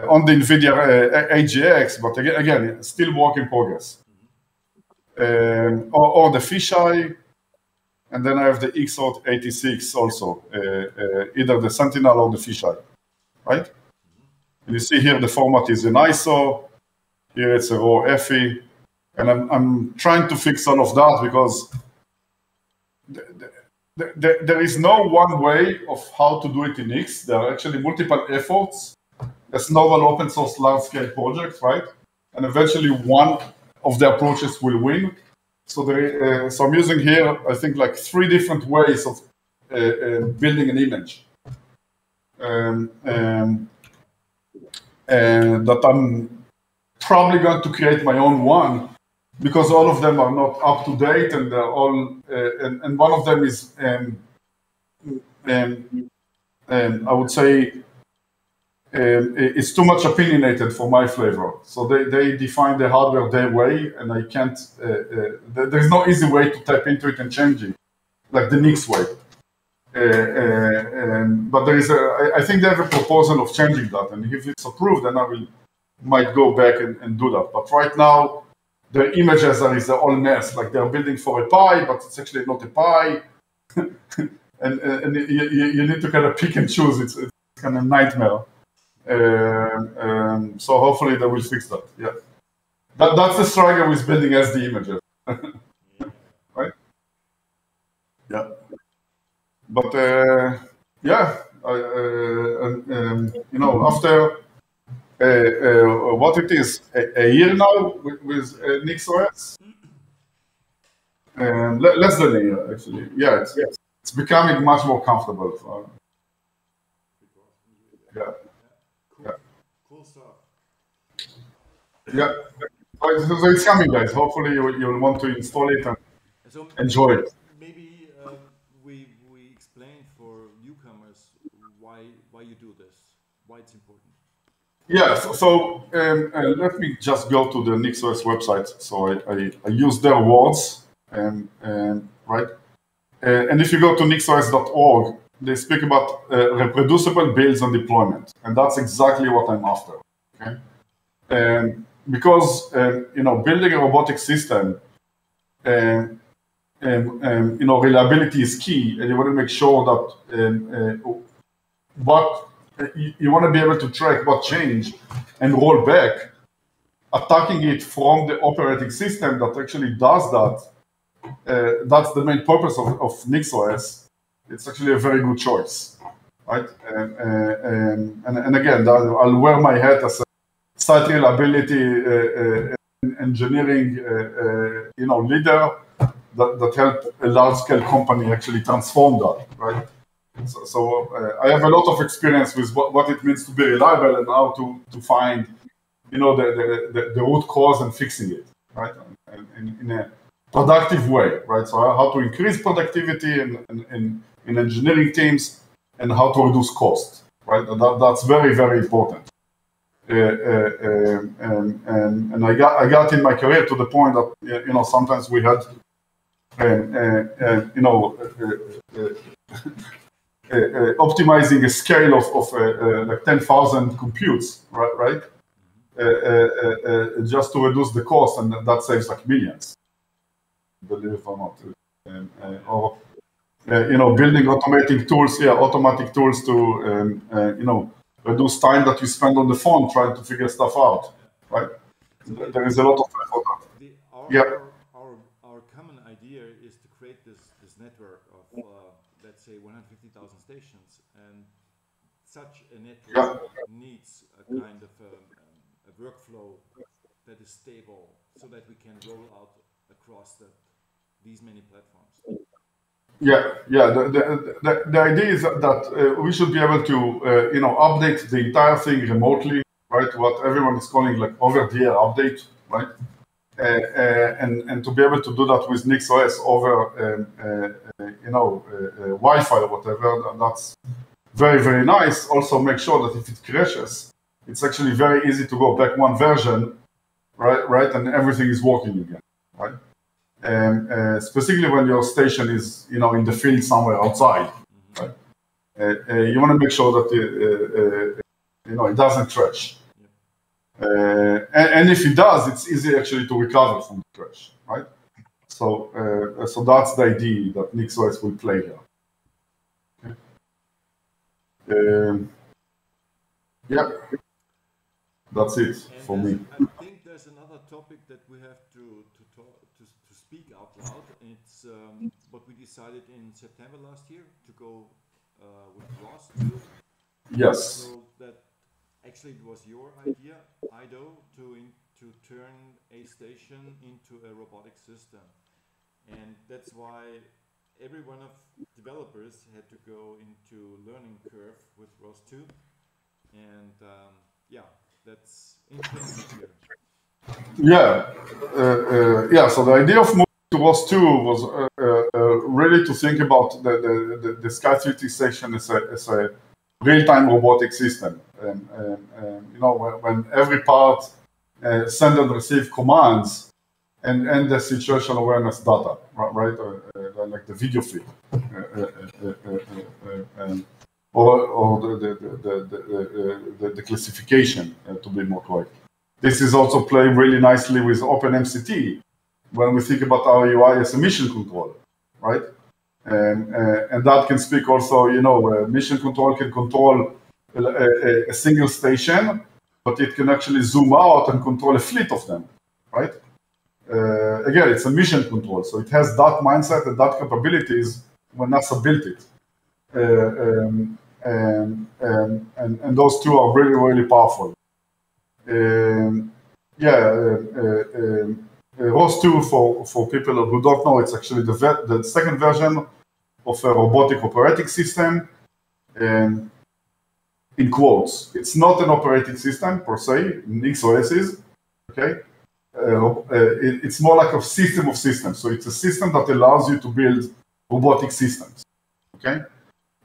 S2: On the NVIDIA AGX, but again, still work in progress. Or the fisheye, and then I have the X86 also, either the Sentinel or the fisheye, right? And you see here the format is in ISO. Here it's a raw FE, and I'm trying to fix all of that because there is no one way of how to do it in X. There are actually multiple efforts. There's novel open source large-scale projects, right? And eventually one of the approaches will win. So so I'm using here, I think, like 3 different ways of building an image. And that I'm probably going to create my own one, because all of them are not up to date, and they're all, and one of them is, I would say, it's too much opinionated for my flavor. So they define the hardware their way, and I can't, there's no easy way to tap into it and change it, like the Nix way. But there is I think they have a proposal of changing that, and if it's approved, then I might go back and do that. But right now, the images is all mess. Like they're building for a Pi, but it's actually not a Pi, and you need to kind of pick and choose. It's kind of a nightmare. So hopefully they will fix that. Yeah, that's the struggle with building SD images, right? Yeah. But yeah, after what it is, a year now with NixOS, less than a year actually. Yeah, it's becoming much more comfortable. Yeah.
S1: Cool stuff.
S2: Yeah. So it's coming, guys. Hopefully you'll want to install it and enjoy it.
S1: Maybe we explain for newcomers why you do this, why it's important.
S2: Yeah, so let me just go to the NixOS website. So I use their words, right? And if you go to nixos.org, they speak about reproducible builds and deployment, and that's exactly what I'm after. Okay, because building a robotic system, reliability is key, and you want to make sure that you want to be able to track what changed and roll back, attacking it from the operating system that actually does that. That's the main purpose of NixOS. It's actually a very good choice, right? And again, I'll wear my hat as a site reliability engineering, leader that helped a large-scale company actually transform that, right? So I have a lot of experience with what it means to be reliable and how to find, the root cause and fixing it, right? And in a productive way, right? So how to increase productivity in engineering teams and how to reduce cost, right? And that's very, very important. And I got in my career to the point that sometimes we had optimizing a scale of like 10,000 computes, right? Just to reduce the cost, and that saves like millions. Believe it or not, building automatic tools to reduce time that you spend on the phone trying to figure stuff out, right? There is a lot of effort.
S1: Our common idea is to create this network of let's say 150,000 stations, and such a network needs a kind of a workflow that is stable, so that we can roll out across these many platforms. The idea is that we should be able to update the entire thing remotely, right? What everyone is calling like over-the-air update, right? And to be able to do that with NixOS over Wi-Fi or whatever, that's very, very nice. Also make sure that if it crashes, it's actually very easy to go back one version, right? And everything is working again, right? Specifically when your station is, in the field somewhere outside, right? You want to make sure that it doesn't crash. And if it does, it's easy actually to recover from the crash, right? So that's the idea that NixOS will play here. That's it for me. I think there's another topic that we have to speak out loud. It's what we decided in September last year to go with ROS2.
S2: Yes.
S1: So that actually it was your idea, Ido, to turn a station into a robotic system, and that's why every one of developers had to go into learning curve with ROS2, and that's interesting here.
S2: So the idea of moving to ROS2 was really to think about the SkyCity station as a real-time robotic system. When every part send and receive commands and the situation awareness data, right? Like the video feed, or the classification, to be more correct. This is also playing really nicely with OpenMCT when we think about our UI as a mission control, right? And that can speak also, mission control can control a single station, but it can actually zoom out and control a fleet of them, right? Again, it's a mission control, so it has that mindset and that capabilities when NASA built it. And those two are really, really powerful. ROS2, for people who don't know, it's actually the second version of a robotic operating system. In quotes, it's not an operating system per se. NixOS is, okay? it's more like a system of systems. So it's a system that allows you to build robotic systems. Okay,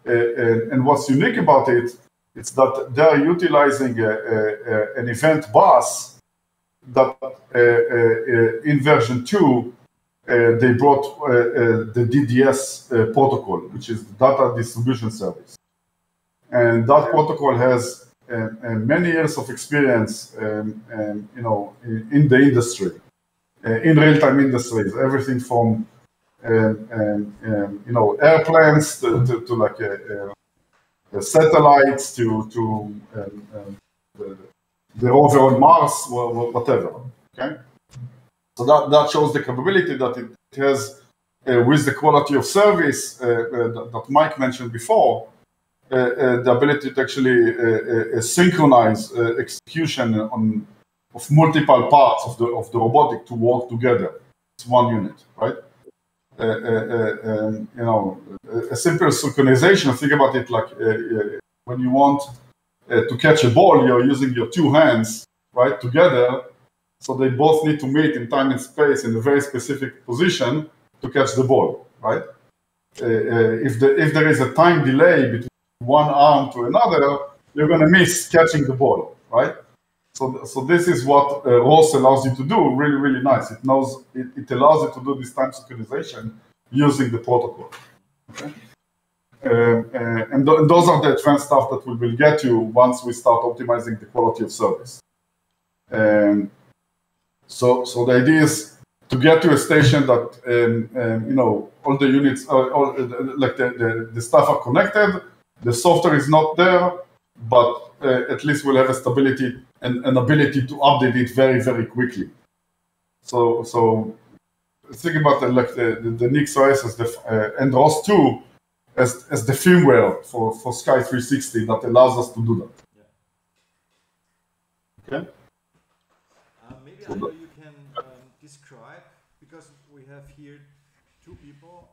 S2: and what's unique about it is that they are utilizing an event bus that in version 2 they brought the DDS protocol, which is the Data Distribution Service, and that protocol has many years of experience, you know, in the industry, in real-time industries, everything from you know, airplanes to like satellites to the rover on Mars, whatever. Okay, so that shows the capability that it has with the quality of service that Mike mentioned before. The ability to actually synchronize execution of multiple parts of the robotic to work together. It's one unit, right? You know, a simple synchronization. Think about it like when you want to catch a ball, you're using your two hands, right, together, so they both need to meet in time and space in a very specific position to catch the ball, right? If there is a time delay between one arm to another, you're going to miss catching the ball, right? So this is what ROS allows you to do. Really, really nice. It allows you to do this time synchronization using the protocol. Okay? And those are the advanced stuff that we will get to once we start optimizing the quality of service. So the idea is to get to a station that you know, all the units, like the stuff are connected. The software is not there, but at least we'll have a stability and an ability to update it very, very quickly. So think about the Nix OS as and ROS2 as the firmware for Sky 360 that allows us to do that. Yeah. Okay.
S1: Maybe I know you can describe, because we have here two people,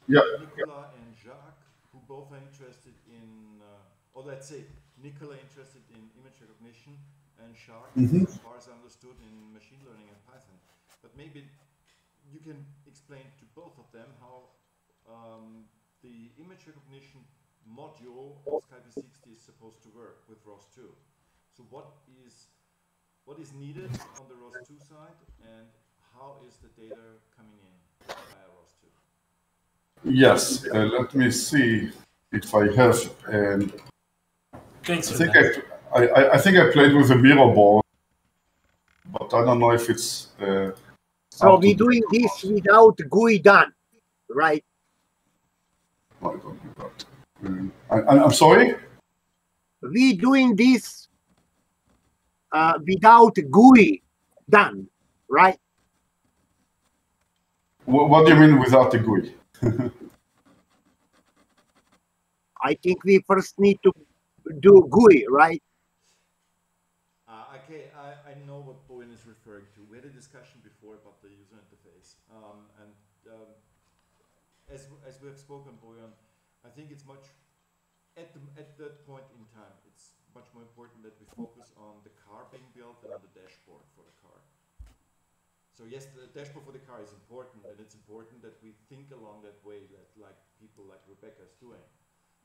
S1: Nikola and Jacques, who both are interested in, or let's say, Nikola interested in image recognition and Jacques, as far as I understood, in machine learning and Python. But maybe you can explain to both of them how the image recognition module of Sky 360 is supposed to work with ROS2. So what is needed on the ROS2 side, and how is the data coming in via ROS2?
S2: Yes, let me see if I have.
S6: Thanks.
S2: I think I played with a mirror board, but I don't know if it's.
S11: So we're doing this without GUI done, right?
S2: No, I don't do that. I'm sorry?
S11: We're doing this without GUI done, right?
S2: What do you mean without the GUI?
S11: I think we first need to do GUI, right?
S1: Okay, I know what Bojan is referring to. We had a discussion before about the user interface. As we have spoken, Bojan, I think it's much, at that point in time, it's much more important that we focus on the car being built than on the dashboard for the car. So yes, the dashboard for the car is important, and it's important that we think along that way, that like people like Rebecca is doing.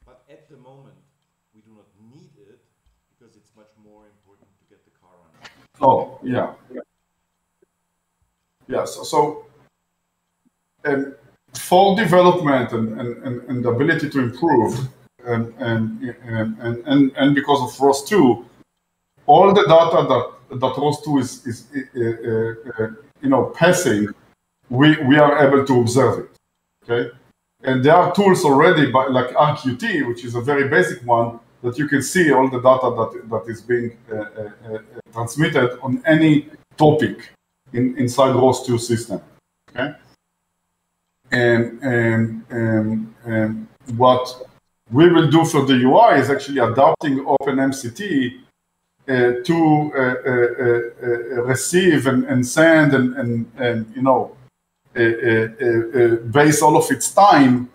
S1: But at the moment, we do not need it, because it's much more important to get the car running.
S2: Oh, yeah. Yeah, so for development and the ability to improve, and because of ROS2, all the data that ROS2 is you know, passing, we are able to observe it. Okay, and there are tools already, like RQT, which is a very basic one, that you can see all the data that is being transmitted on any topic inside ROS2 system. Okay, and what we will do for the UI is actually adapting OpenMCT to receive and send and you know, base all of its time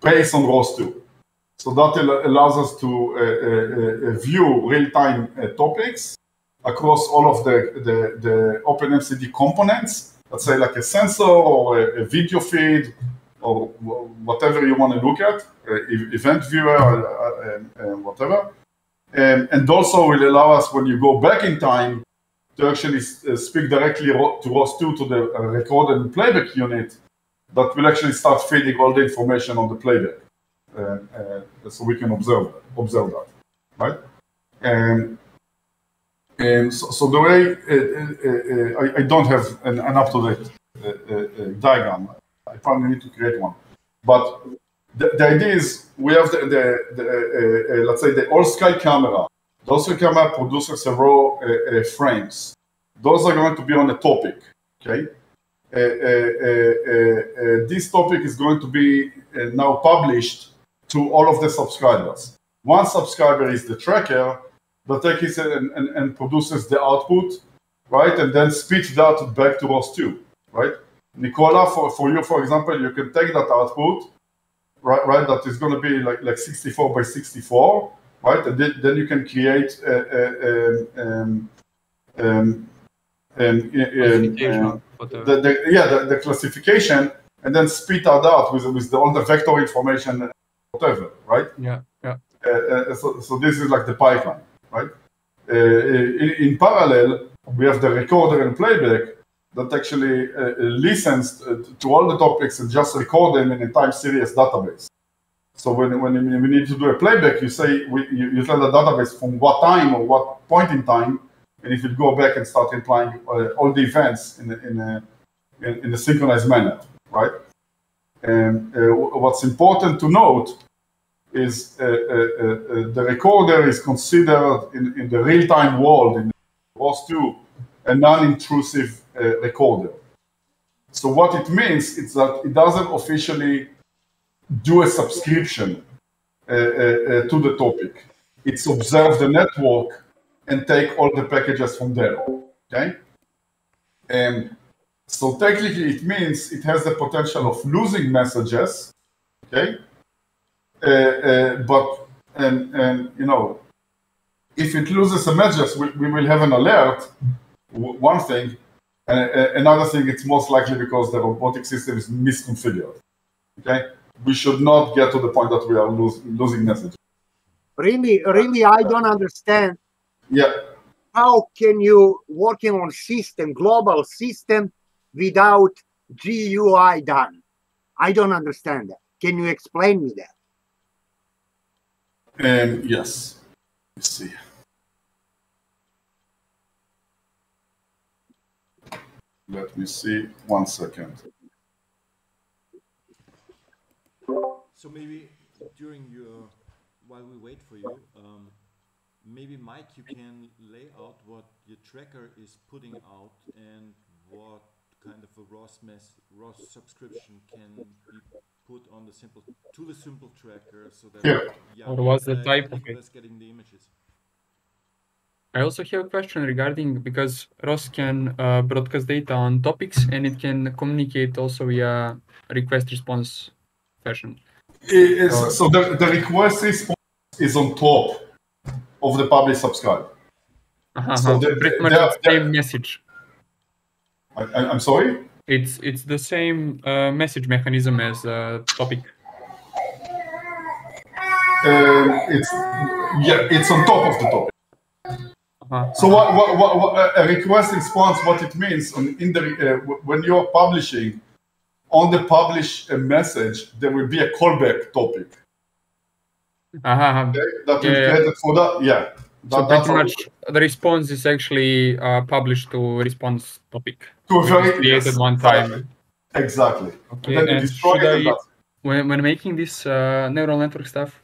S2: based on ROS2. So that allows us to view real-time topics across all of the OpenMCD components, let's say like a sensor or a video feed or whatever you want to look at, event viewer, whatever. And also will allow us, when you go back in time, to actually speak directly to ROS2, to the record and playback unit, that will actually start feeding all the information on the playback. So we can observe that, right? And so the way, I don't have an up-to-date diagram. I probably need to create one. But the idea is we have let's say the all-sky camera. The all-sky camera produces a raw frames. Those are going to be on a topic, okay? This topic is going to be now published to all of the subscribers. One subscriber is the tracker that takes it and produces the output, right? And then spits that back to ROS2, right? Nikola, for you, for example, you can take that output, right? That is going to be like 64 by 64, right? And then you can create the classification, and then spit that out with all the vector information, whatever, right?
S10: Yeah.
S2: So this is like the pipeline, right? In parallel, we have the recorder and playback that actually listens to all the topics and just record them in a time series database. So when we need to do a playback, you say you tell the database from what time or what point in time, and it will go back and start implying all the events in a synchronized manner, right? And what's important to note is the recorder is considered in the real-time world, in ROS2, a non-intrusive recorder. So what it means is that it doesn't officially do a subscription to the topic. It's observe the network and take all the packages from there, okay? And so technically it means it has the potential of losing messages, okay? But you know, if it loses a message, we will have an alert, one thing, and another thing, it's most likely because the robotic system is misconfigured, okay? We should not get to the point that we are losing messages.
S11: Really, I don't understand.
S2: Yeah.
S11: How can you working on system, global system, without GUI done? I don't understand that. Can you explain me that?
S2: Yes. Let's see. Let me see. 1 second.
S1: So maybe during your, while we wait for you, maybe Mike, you can lay out what your tracker is putting out and what kind of a ROS subscription can be put on the simple tracker, so that
S10: or what's the type of it?
S1: Getting the images.
S10: I also have a question regarding, because ROS can broadcast data on topics and it can communicate also via request response fashion.
S2: So the request response is on top of the publish subscribe.
S10: So pretty much the same message.
S2: I'm sorry?
S10: It's the same message mechanism as topic.
S2: It's on top of the topic. So what a request response, what it means in the when you're publishing, on the publish message, there will be a callback topic.
S10: Okay,
S2: that will create for that.
S10: So pretty much the response is actually published to response topic.
S2: To a very
S10: created one time.
S2: Exactly.
S10: Okay. And should I, when making this neural network stuff,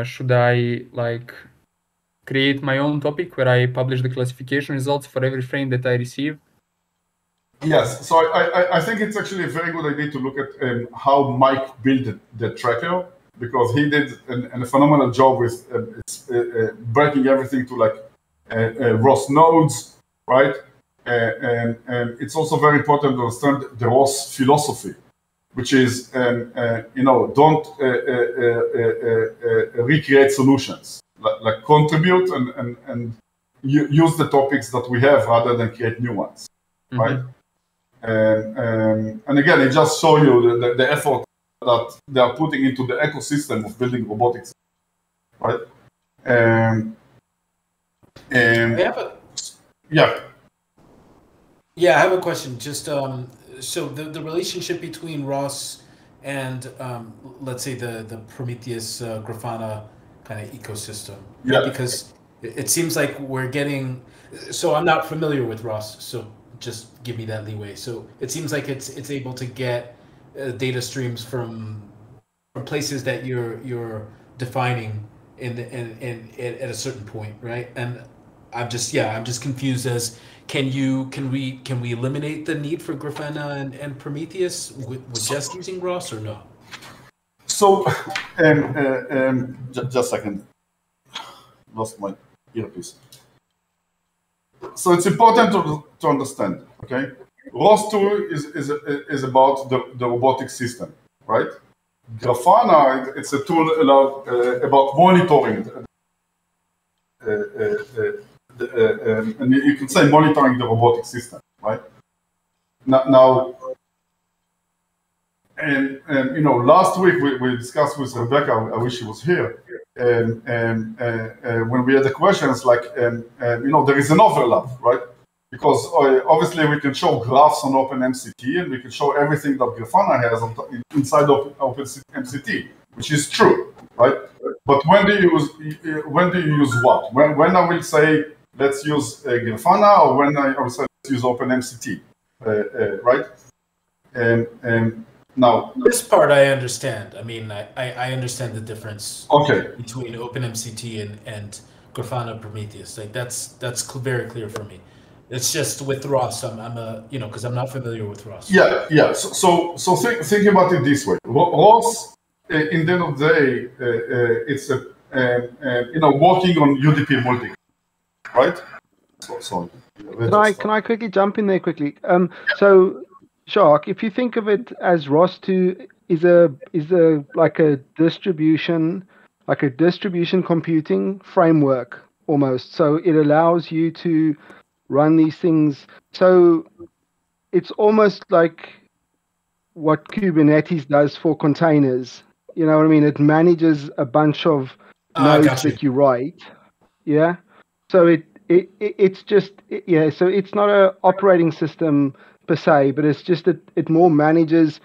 S10: should I like create my own topic where I publish the classification results for every frame that I receive?
S2: Yes. So I think it's actually a very good idea to look at how Mike built the tracker, because he did a phenomenal job with breaking everything to like ROS nodes, right? And it's also very important to understand the ROS philosophy, which is, don't recreate solutions, like contribute use the topics that we have rather than create new ones, right? And again, it just shows you the effort that they are putting into the ecosystem of building robotics, right? And yeah.
S6: Yeah, I have a question. Just so the relationship between ROS and let's say the Prometheus Grafana kind of ecosystem, right?
S2: Yeah.
S6: Because it seems like we're getting. So I'm not familiar with ROS, so just give me that leeway. So it seems like it's able to get data streams from places that you're defining at a certain point, right? And I'm just confused as can we eliminate the need for Grafana and Prometheus with just using ROS or no?
S2: So just a second, lost my earpiece. So it's important to understand, okay? ROS2 is about the robotic system, right? Grafana, it's a tool about monitoring, and you can say monitoring the robotic system, right? Now, and last week we discussed with Rebecca. I wish she was here. When we had the questions, like, there is an overlap, right? Because obviously we can show graphs on OpenMCT and we can show everything that Grafana has inside of OpenMCT, which is true, right? But when do you use what? When I will say let's use Grafana, or when I will say let's use OpenMCT, right? Now,
S6: this part I understand. I mean, I understand the difference between OpenMCT and Grafana Prometheus. Like that's very clear for me. It's just with ROS, I'm because I'm not familiar with ROS.
S2: Yeah. So think about it this way. ROS, in the end of the day, it's working on UDP multi, right? Sorry.
S7: Can I quickly jump in there quickly? So, Jacques, if you think of it as ROS2 is like a distribution computing framework almost. So it allows you to run these things. So it's almost like what Kubernetes does for containers. You know what I mean? It manages a bunch of nodes that you write. Yeah. So it's just so it's not an operating system per se, but it's just that it more manages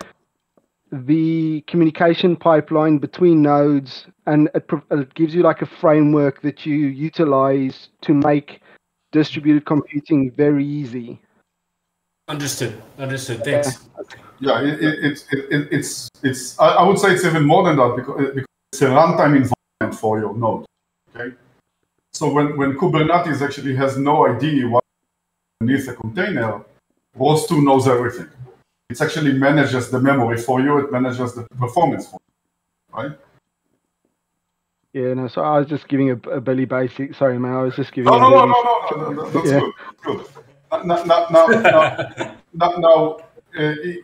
S7: the communication pipeline between nodes, and it gives you like a framework that you utilize to make distributed computing very easy.
S6: Understood. Thanks.
S2: Yeah, it's I would say it's even more than that because it's a runtime environment for your node. Okay. So when Kubernetes actually has no idea what's underneath a container, ROS2 knows everything. It actually manages the memory for you. It manages the performance for you, right? Yeah,
S7: no. So I was just giving a Billy basic. Sorry, man. I was just giving.
S2: No. That's good. Now,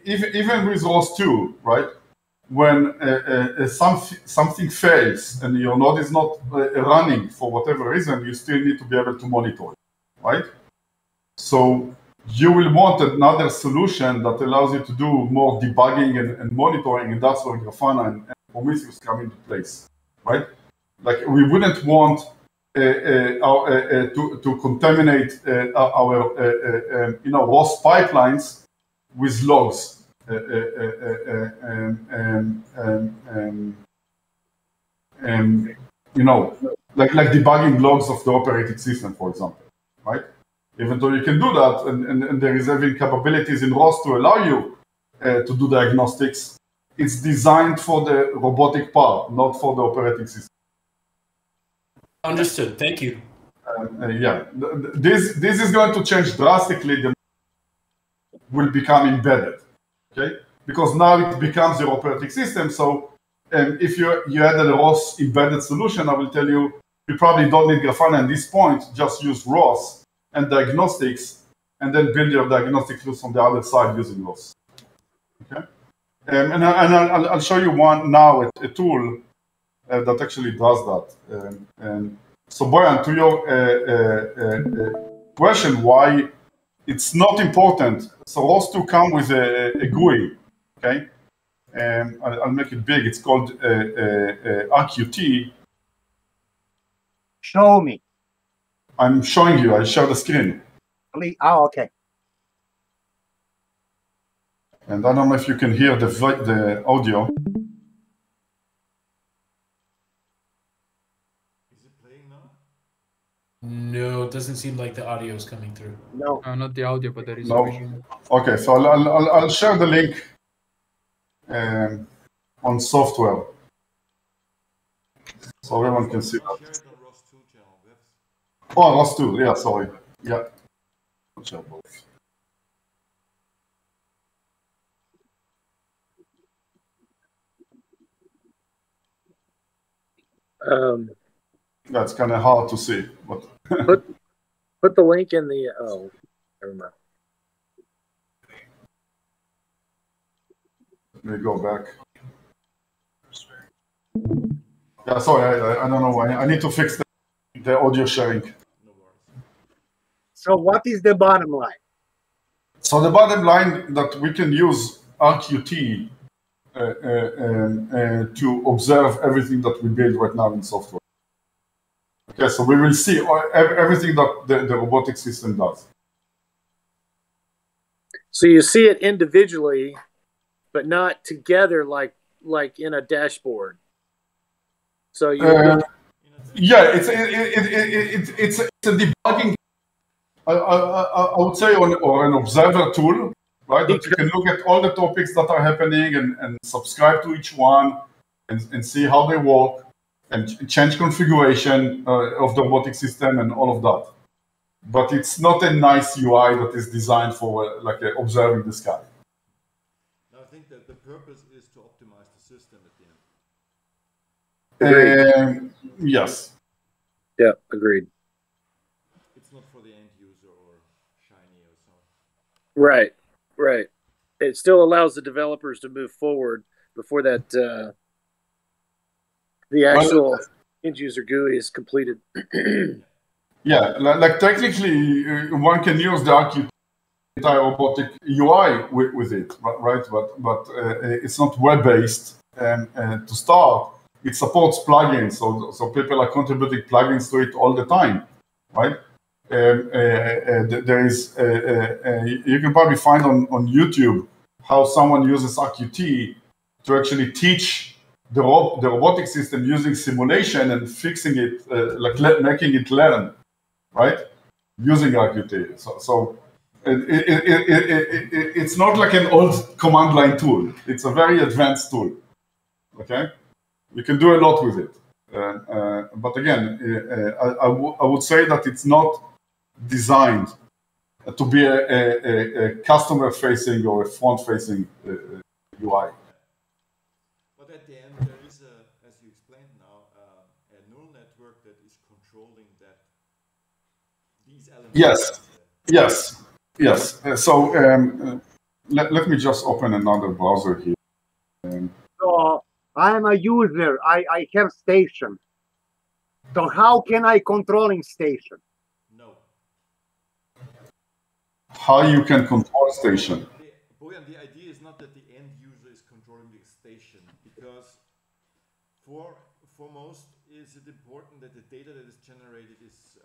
S2: even with ROS2, right? When something fails and your node is not running for whatever reason, you still need to be able to monitor it, right? So you will want another solution that allows you to do more debugging and monitoring, and that's where Grafana and Prometheus come into place, right? Like we wouldn't want to contaminate our ROS pipelines with logs. Like debugging logs of the operating system, for example, right? Even though you can do that, and there is even capabilities in ROS to allow you to do diagnostics, it's designed for the robotic part, not for the operating system.
S6: Understood. Thank you.
S2: This is going to change drastically. The will become embedded, okay? Because now it becomes your operating system. So if you had a ROS embedded solution, I will tell you, you probably don't need Grafana at this point. Just use ROS and diagnostics, and then build your diagnostic tools on the other side using ROS. Okay? And I'll show you one now, a tool that actually does that. So Bojan, to your question, why it's not important. So ROS2 come with a GUI, okay? And I'll make it big. It's called RQT.
S11: Show me.
S2: I'm showing you. I share the screen.
S11: Oh, okay.
S2: And I don't know if you can hear the audio.
S1: Is it playing now?
S6: No, it doesn't seem like the audio is coming through.
S11: No.
S10: Not the audio, but there is
S2: No.
S10: a vision.
S2: Okay, so I'll share the link on software, so everyone can see that.
S1: Share it on ROS2 channel. That's
S2: Oh, ROS2. Yeah, sorry. Yeah. I'll share both. That's kind of hard to see, but
S8: Put the link in the. Oh, never mind.
S2: let me go back. Yeah, sorry, I don't know why. I need to fix the audio sharing.
S1: no worries.
S11: So what is the bottom line?
S2: So the bottom line that we can use RQT to observe everything that we build right now in software. Okay, so we will see everything that the robotic system does.
S8: So you see it individually, but not together like in a dashboard. So you.
S2: Yeah, it's a debugging. I would say or an observer tool, right? That you can look at all the topics that are happening and subscribe to each one and see how they work and change configuration of the robotic system and all of that. But it's not a nice UI that is designed for like observing the sky.
S1: No, I think that the purpose is to optimize the system at the end.
S2: Yes.
S8: Yeah, agreed.
S1: It's not for the end user or shiny or so.
S8: Right, right. It still allows the developers to move forward before that the actual end user GUI is completed.
S2: Yeah, like technically, one can use the RQT entire robotic UI with it, right? But it's not web-based. And to start, it supports plugins, so people are contributing plugins to it all the time, right? There is you can probably find on YouTube how someone uses RQT to actually teach the robotic system using simulation and fixing it, making it learn, right? Using RQT. So it's not like an old command line tool. It's a very advanced tool. Okay, you can do a lot with it. But again, I would say that it's not designed to be a customer-facing or a front-facing UI.
S1: But at the end, there is as you explained now, a neural network that is controlling these elements.
S2: Yes. So let me just open another browser here.
S11: So I'm a user. I have station. So how can I controlling station?
S1: No.
S2: How you can control station?
S1: Bojan, the idea is not that the end user is controlling the station, because for most, is it important that the data that is generated is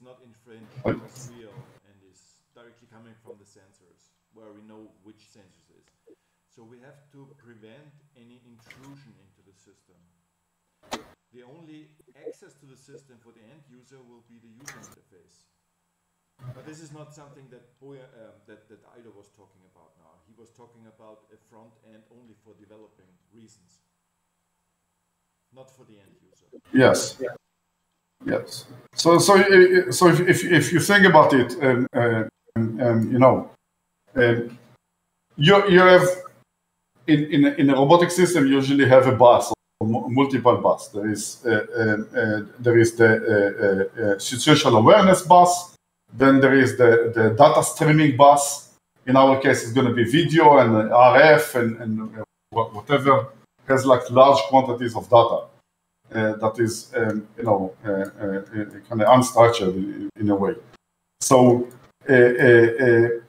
S1: not infringed, is real, and is directly coming from the sensors, where we know which sensors it is. So we have to prevent any intrusion into the system. The only access to the system for the end user will be the user interface. But this is not something that that Ido was talking about now. He was talking about a front end only for developing reasons, not for the end user.
S2: Yes. Yes. So if you think about it, you know, you have in a robotic system you usually have a bus, or multiple bus. There is the situational awareness bus. Then there is the data streaming bus. In our case, it's going to be video and RF and whatever has like large quantities of data. that is, you know, kind of unstructured in a way. So, and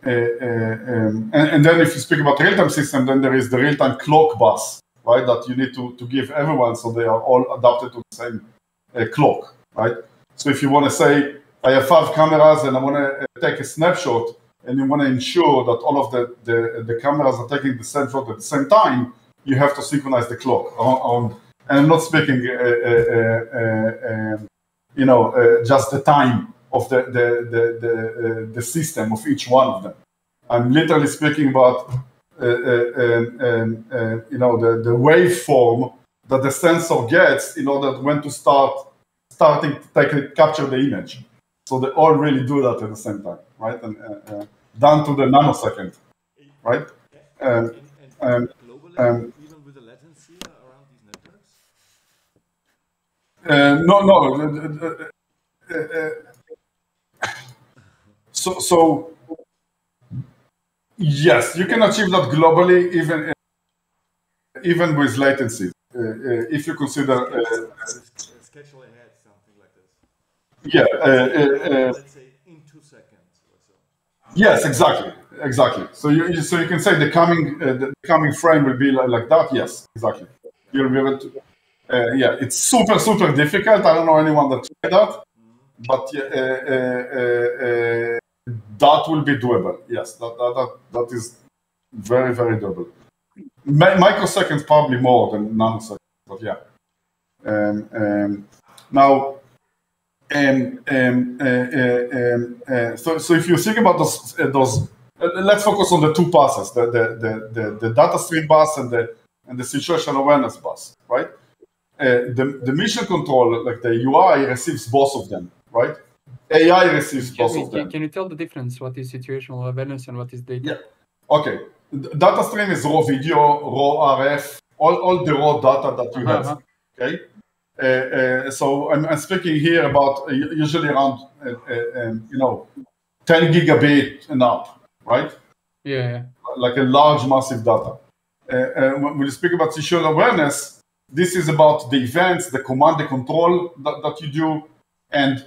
S2: then if you speak about real-time system, then there is the real-time clock bus, right? That you need to give everyone so they are all adapted to the same clock, right? So if you want to say, I have 5 cameras and I want to take a snapshot, and you want to ensure that all of the cameras are taking the snapshot at the same time, you have to synchronize the clock. And I'm not speaking, you know, just the time of the system of each one of them. I'm literally speaking about, you know, the waveform that the sensor gets in order when to starting to capture the image. So they all really do that at the same time, right? And down to the nanosecond, right?
S1: Globally, even with the latency around these networks?
S2: So yes, you can achieve that globally, even with latency. If you consider
S1: schedule ahead, something like this.
S2: Yeah.
S1: Let's say in 2 seconds or so.
S2: Yes, exactly. So you can say the coming frame will be like that. Yes, exactly. You'll be able to. Yeah, it's super difficult. I don't know anyone that tried that, but that will be doable. Yes, that is very doable. Microseconds probably more than nanoseconds, but yeah. Now. So if you think about those, let's focus on the 2 buses, the data stream bus and the situational awareness bus, right? The mission control, like the UI, receives both of them, right? AI receives both of them.
S10: Can you tell the difference? What is situational awareness and what is data?
S2: Yeah. Okay. Data stream is raw video, raw RF, all the raw data that you have. Okay. So I'm speaking here about usually around you know, 10 gigabit and up, right?
S10: Yeah.
S2: Like a large massive data. When you speak about situational awareness, this is about the events, the command, the control that you do, and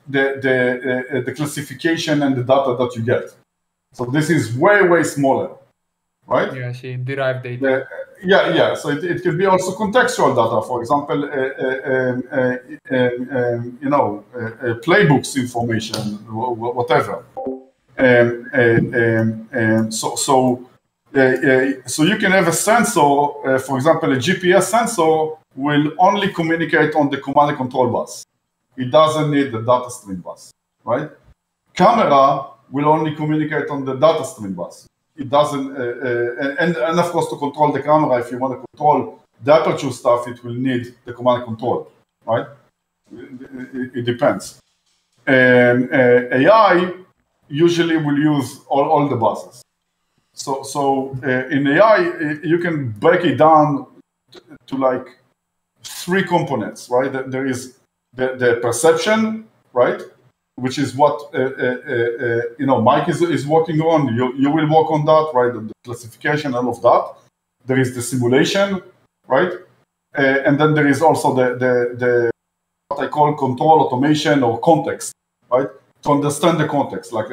S2: the classification and the data that you get. So this is way smaller, right?
S10: Yeah, I see. Derived data.
S2: Yeah. So it could be also contextual data, for example, you know, playbooks information, whatever. So you can have a sensor, for example, a GPS sensor will only communicate on the command and control bus. It doesn't need the data stream bus, right? Camera will only communicate on the data stream bus. It doesn't, and of course, to control the camera, if you want to control the aperture stuff, it will need the command and control, right? It depends. AI usually will use all the buses. So in AI, you can break it down to like 3 components, right? There is the perception, right? Which is what you know, Mike is working on. You will work on that, right? The classification, all of that. There is the simulation, right? And then there is also the what I call control automation or context, right? To understand the context. Like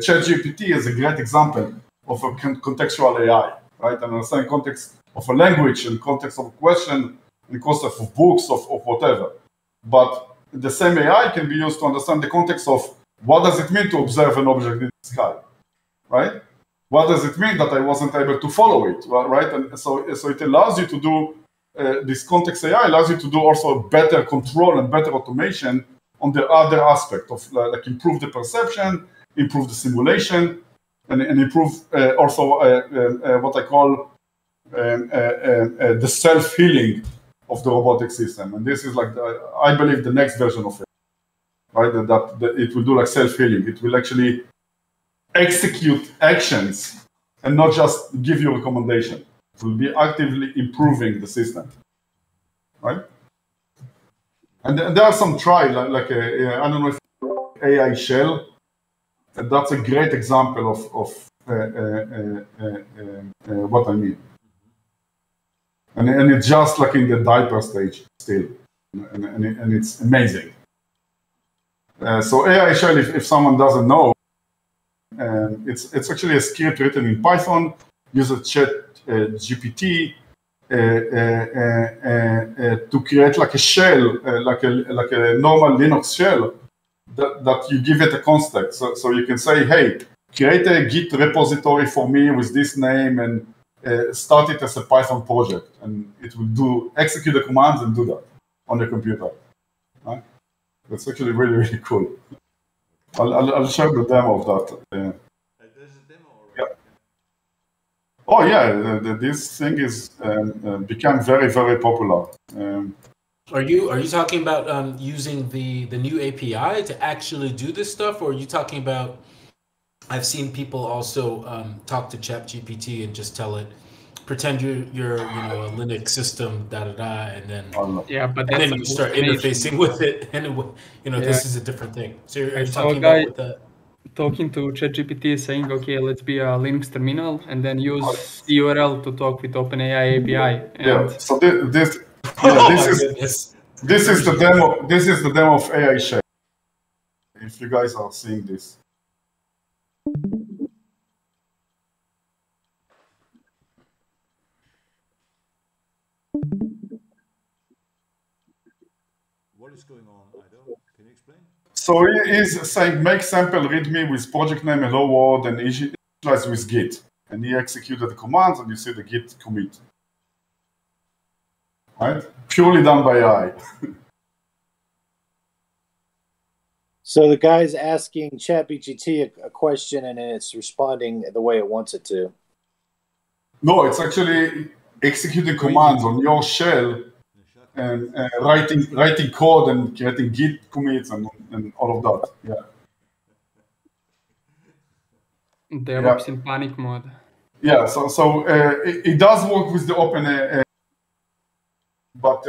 S2: ChatGPT is a great example of a contextual AI, right? And understanding context of a language and context of a question and context of books, of whatever. But the same AI can be used to understand the context of what does it mean to observe an object in the sky, right? What does it mean that I wasn't able to follow it, right? And so it allows you to do, this context AI allows you to do also better control and better automation on the other aspect of like improve the perception, improve the simulation, and improve also what I call the self-healing of the robotic system. And this is like, I believe, the next version of it, right? That it will do like self-healing. It will actually execute actions and not just give you a recommendation. It will be actively improving the system, right? And there are some I don't know if AI shell. That's a great example of what I mean. and it's just like in the diaper stage still, and it's amazing. So AI shell, if someone doesn't know, it's actually a script written in Python. Uses Chat GPT to create like a shell, like a normal Linux shell that you give it a context. So you can say, hey, create a Git repository for me with this name and start it as a Python project, and it will execute the commands and do that on the computer. Right? That's actually really, really cool. I'll show the demo of that.
S1: There's a demo already.
S2: Yeah. Oh yeah, this thing is become very, very popular.
S6: Are you talking about using the new API to actually do this stuff, or are you talking about? I've seen people also talk to ChatGPT and just tell it, pretend you're a Linux system, and then then you start interfacing with it, and this is a different thing. So you're talking about with the
S10: talking to ChatGPT, saying, okay, let's be a Linux terminal, and then use the URL to talk with OpenAI API.
S2: Yeah. So this is the demo. This is the demo of AI Shell. If you guys are seeing this.
S1: What is going on? Can you explain?
S2: So he is saying make sample readme with project name hello world and initialize with Git. And he executed the commands and you see the Git commit. Right? Purely done by AI.
S8: So the guy's asking ChatGPT a question and it's responding the way it wants it to.
S2: No, it's actually executing commands on your shell and writing code and creating Git commits and all of that. Yeah.
S10: DevOps in panic mode.
S2: Yeah, so it does work with the open, but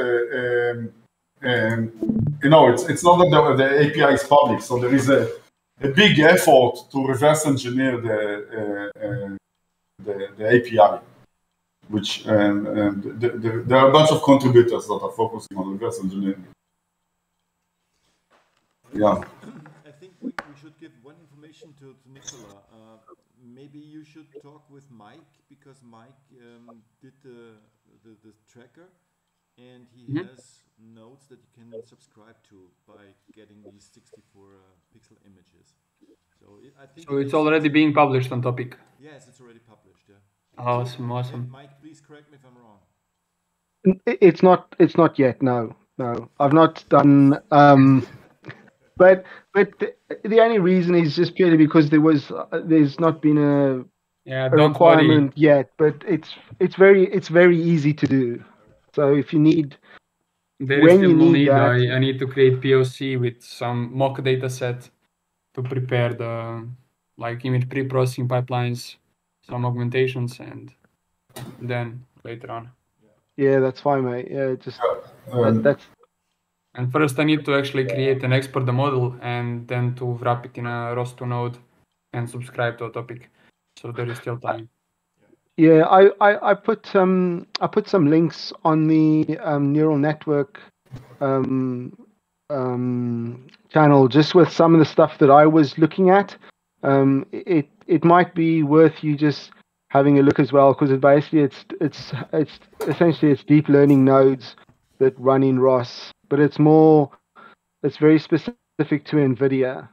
S2: it's not that the API is public. So there is a big effort to reverse engineer the API, which there are a bunch of contributors that are focusing on reverse engineering. Yeah.
S1: I think we should give one information to Nikola. Maybe you should talk with Mike, because Mike did the tracker, and he has notes that you can subscribe to by getting these 64 pixel images. So I think.
S10: So it's already being published on Topic.
S1: Yes, it's already published. Yeah.
S10: Awesome.
S1: Mike, please correct me if I'm wrong.
S7: It's not yet. No. I've not done. But the only reason is just purely because there's not been a requirement yet. But it's very easy to do. So if you need,
S10: I need to create POC with some mock data set to prepare the image pre-processing pipelines, some augmentations, and then later on.
S7: Yeah, that's fine, mate. Yeah, just that's.
S10: And first I need to actually create and export the model, and then to wrap it in a ROS2 node and subscribe to a topic. So there is still time.
S7: Yeah, I put some links on the neural network channel just with some of the stuff that I was looking at. It might be worth you just having a look as well, because it's essentially deep learning nodes that run in ROS, but it's very specific to NVIDIA.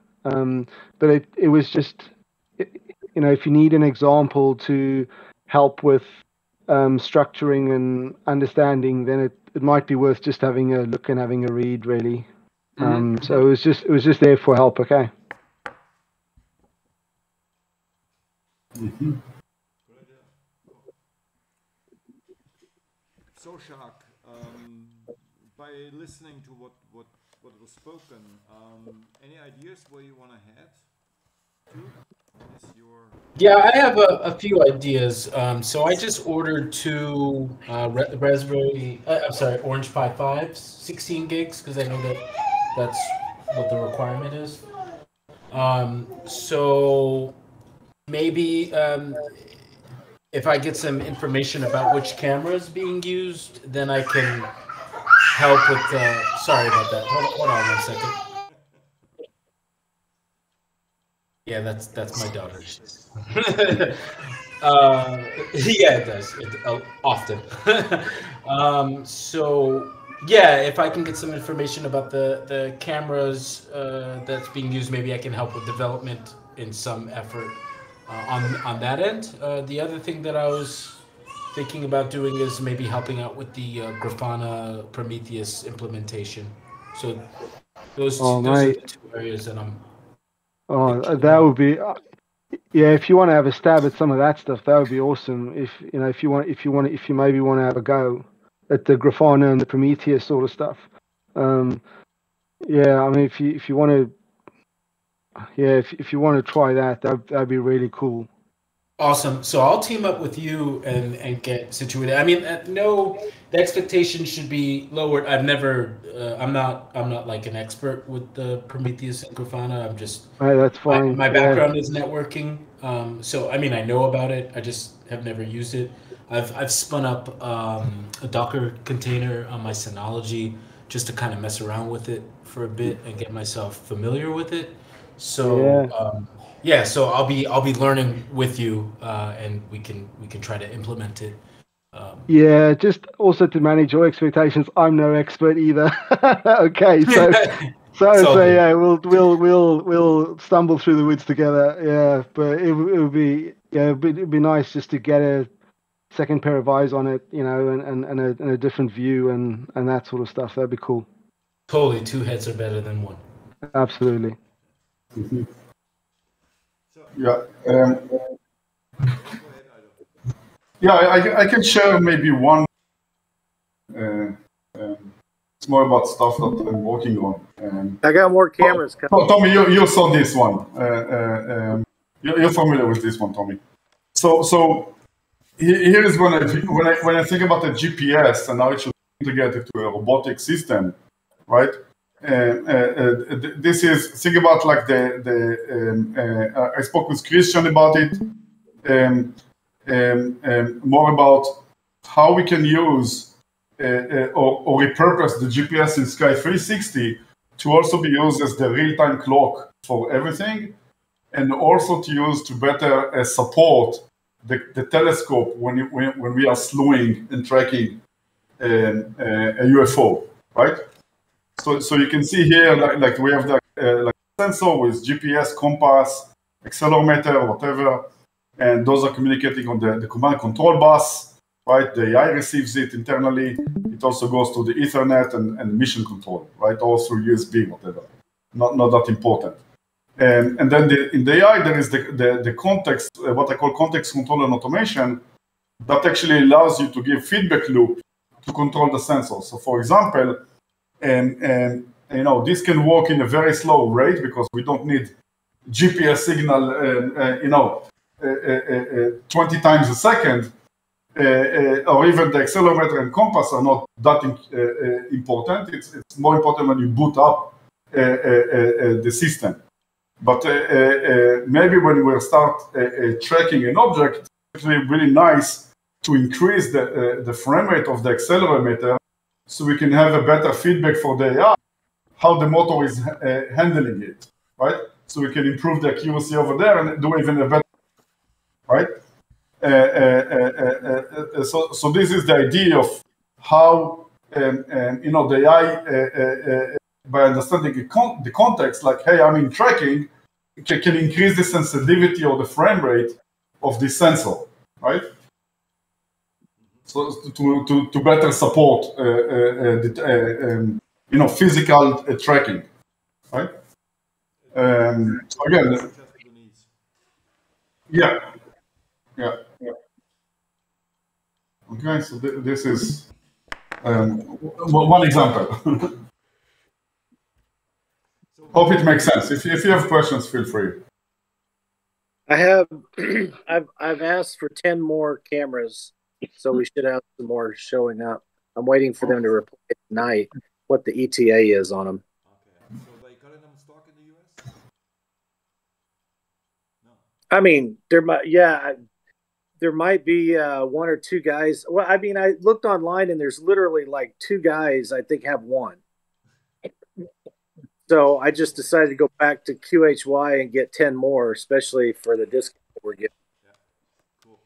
S7: But it was just, if you need an example to help with structuring and understanding, then it might be worth just having a look and having a read, really. So it was just there for help. Okay.
S1: So Jacques, by listening to what was spoken, any ideas where you want to head to?
S6: Yeah, I have a few ideas. So I just ordered two Orange Pi 5s, 16 gigs, because I know that's what the requirement is. So maybe if I get some information about which camera is being used, then I can help with. Sorry about that. Hold on 1 second. Yeah, that's my daughter. Yeah, it does. Often. So yeah, if I can get some information about the cameras that's being used, maybe I can help with development in some effort on that end. The other thing that I was thinking about doing is maybe helping out with the Grafana Prometheus implementation. So those are the two areas that I'm.
S7: Oh, that would be. Yeah, if you want to have a stab at some of that stuff, that would be awesome. If you know, if you maybe want to have a go at the Grafana and the Prometheus sort of stuff. Yeah, I mean, if you want to, yeah, if you want to try that, that'd be really cool.
S6: Awesome. So I'll team up with you and get situated. I mean, no, the expectation should be lowered. I've never, I'm not like an expert with the Prometheus and Grafana. I'm just.
S7: Right, that's fine.
S6: My background is networking. So I mean, I know about it. I just have never used it. I've spun up a Docker container on my Synology just to kind of mess around with it for a bit and get myself familiar with it. So yeah, so I'll be learning with you, and we can try to implement it.
S7: Yeah, just also to manage your expectations. I'm no expert either. Okay, so yeah, we'll stumble through the woods together. Yeah, but it would be it'd be nice just to get a second pair of eyes on it, you know, and a different view and that sort of stuff. That'd be cool.
S6: Totally, two heads are better than one.
S7: Absolutely.
S2: Mm-hmm. Yeah. I can share maybe one. It's more about stuff that I'm working on.
S8: I got more cameras coming.
S2: Tommy, you saw this one. You're familiar with this one, Tommy. So here is when I think about the GPS and how it should integrate it to a robotic system, right? This is, think about like I spoke with Christian about it, more about how we can use or repurpose the GPS in Sky 360 to also be used as the real-time clock for everything, and also to use to better support the telescope when we are slewing and tracking a UFO, right? So you can see here, like we have like sensor with GPS, compass, accelerometer, whatever, and those are communicating on the command control bus, right? The AI receives it internally. It also goes to the Ethernet and mission control, right? Or through USB, whatever. Not that important. And then in the AI, there is the context, what I call context control and automation, that actually allows you to give feedback loop to control the sensor. So for example, and you know, this can work in a very slow rate because we don't need GPS signal, 20 times a second, or even the accelerometer and compass are not that important. It's more important when you boot up the system. But maybe when we start tracking an object, it's actually really nice to increase the frame rate of the accelerometer, so we can have a better feedback for the AI, how the motor is handling it, right? So we can improve the accuracy over there and do even a better, right? So this is the idea of how, the AI, by understanding the context, like, hey, I'm in tracking, can increase the sensitivity or the frame rate of the sensor, right? So to better support physical tracking, right? So again, yeah. Okay, so this is one example. Hope it makes sense. If you have questions, feel free.
S8: I have, I've asked for 10 more cameras, so we should have some more showing up. I'm waiting for them to reply tonight what the ETA is on them.
S1: Okay. So they got them in stock in the US? No.
S8: I mean, there might be one or two guys. Well, I mean, I looked online and there's literally like two guys I think have one. So I just decided to go back to QHY and get 10 more, especially for the discount that we're getting.
S1: Yeah, cool.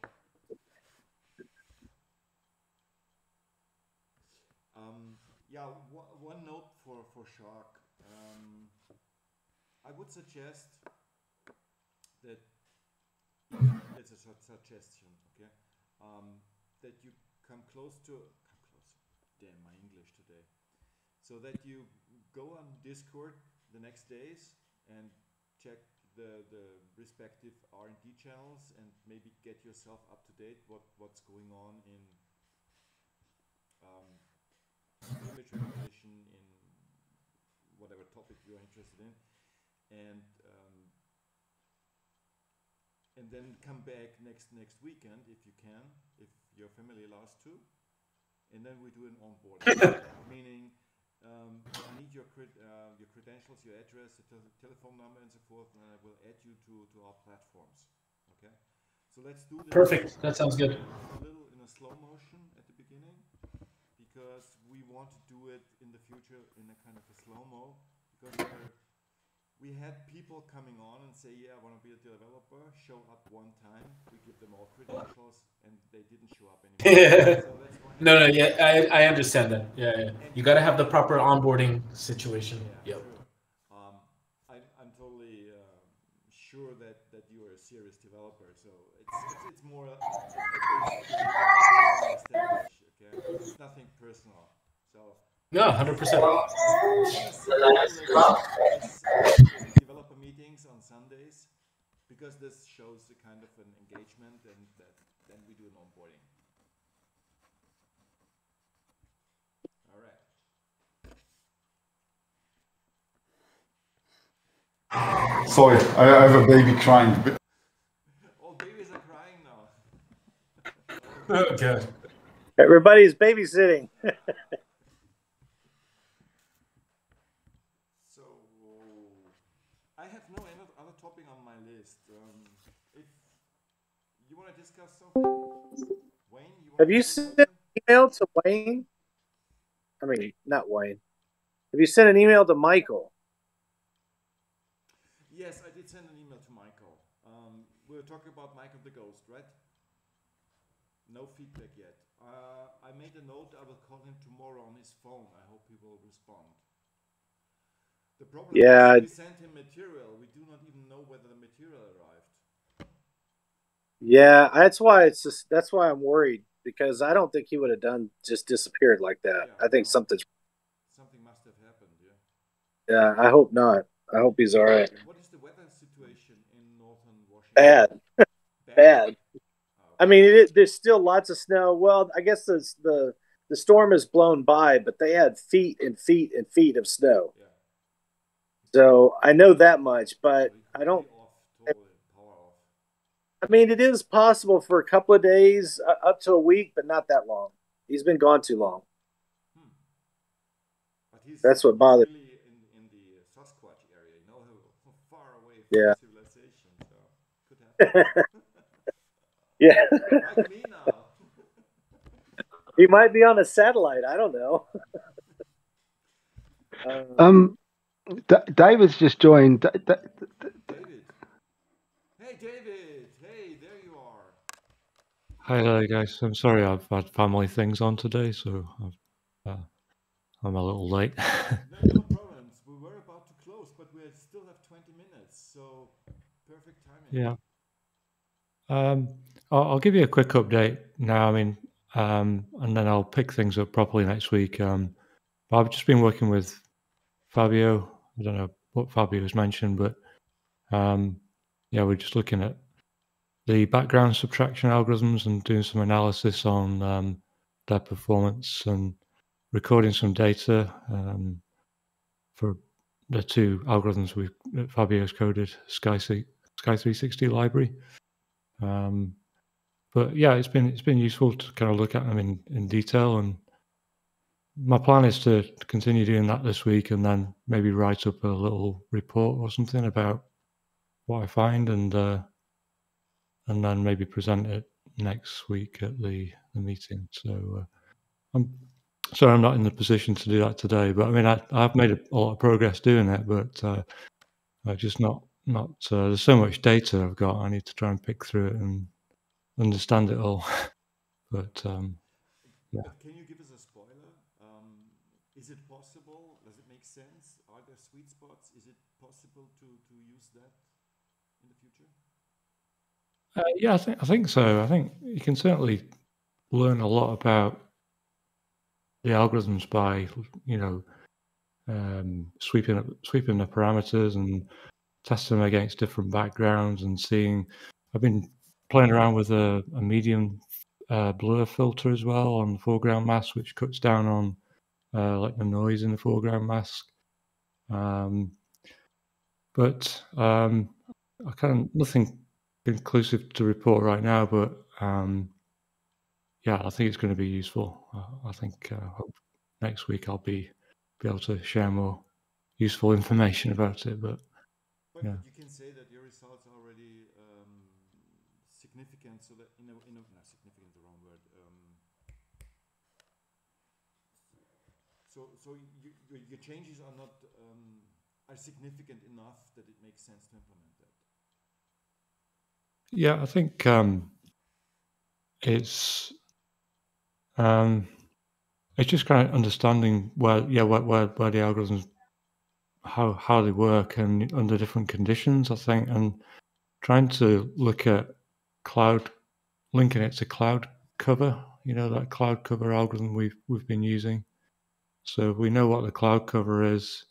S1: Yeah, one note for Jacques. I would suggest that it's a suggestion, okay? That you come close. Damn, my English today. So that you go on Discord the next days and check the respective R&D channels and maybe get yourself up to date what's going on in image recognition, in whatever topic you're interested in, and then come back next weekend if you can, if your family allows to, and then we do an onboarding, meaning I need your credentials, your address, your telephone number, and so forth, and I will add you to our platforms. Okay, so let's do this.
S6: Perfect. That sounds good.
S1: A little in a slow motion at the beginning, because we want to do it in the future in a kind of a slow-mo, because we had people coming on and say, yeah, I want to be a developer, show up one time, we give them all credentials, and they didn't show up anymore. So that's why
S6: No, yeah, I understand that. Yeah. You got to have the proper onboarding situation.
S1: Yeah, yep. True. I'm totally sure that you are a serious developer, so it's more establish, okay? It's nothing personal. So
S6: no, 100%.
S1: Developer meetings on Sundays, because this shows the kind of an engagement, and then we do an onboarding. All right.
S2: Sorry, I have a baby crying.
S1: All babies are crying now.
S6: Okay.
S8: Everybody's babysitting.
S1: So I have no other topic on my list. If you want to discuss something, Wayne,
S8: have you sent an email to Wayne? I mean, not Wayne. Have you sent an email to Michael?
S1: Yes, I did send an email to Michael. We were talking about Michael the Ghost, right? No feedback yet. I made a note. I will call him tomorrow on his phone. I hope he will respond. The problem is we sent him material. We do not even know whether the material arrived.
S8: Yeah, that's why I'm worried, because I don't think he would have just disappeared like that. Yeah, I think something
S1: must have happened.
S8: Yeah, I hope not. I hope he's all right.
S1: What is the weather situation in northern Washington?
S8: Bad. I mean, there's still lots of snow. Well, I guess the storm is blown by, but they had feet and feet and feet of snow. Yeah. So I know that much, but I don't. I mean, it is possible for a couple of days, up to a week, but not that long. He's been gone too long.
S1: But
S8: that's what bothers me.
S1: Really in the Sasquatch area, far away from civilization, so could happen.
S8: Yeah.
S1: Like me now.
S8: He might be on a satellite. I don't know.
S7: David's just joined.
S1: David. Hey, David. Hey, there you are.
S12: Hi there, guys. I'm sorry I've had family things on today, so I'm a little late.
S1: No problems. We were about to close, but we still have 20 minutes, so perfect timing.
S12: Yeah. I'll give you a quick update now. I mean, and then I'll pick things up properly next week. I've just been working with Fabio. I don't know what Fabio has mentioned, but we're just looking at the background subtraction algorithms and doing some analysis on their performance and recording some data for the two algorithms that Fabio's coded, Sky 360 library. But yeah, it's been useful to kind of look at them in detail, and my plan is to continue doing that this week, and then maybe write up a little report or something about what I find, and then maybe present it next week at the meeting. So I'm sorry I'm not in the position to do that today. But I mean, I've made a lot of progress doing it, but I just not. There's so much data I've got. I need to try and pick through it and understand it all. But yeah.
S1: But can you give us a spoiler? Is it possible? Does it make sense? Are there sweet spots? Is it possible to use that in the future?
S12: Yeah, I think so. I think you can certainly learn a lot about the algorithms by sweeping the parameters and testing them against different backgrounds and seeing. I've been playing around with a medium blur filter as well on the foreground mask, which cuts down on like the noise in the foreground mask. But I can't nothing conclusive to report right now. But yeah, I think it's going to be useful. I think hope next week I'll be able to share more useful information about it. But yeah.
S1: You can say that your results are already significant, so that no, significant is the wrong word. So your changes are not are significant enough that it makes sense to implement that.
S12: Yeah, I think it's just kind of understanding where the algorithms how they work and under different conditions, I think, and trying to look at linking it to cloud cover, that cloud cover algorithm we've been using. So if we know what the cloud cover is,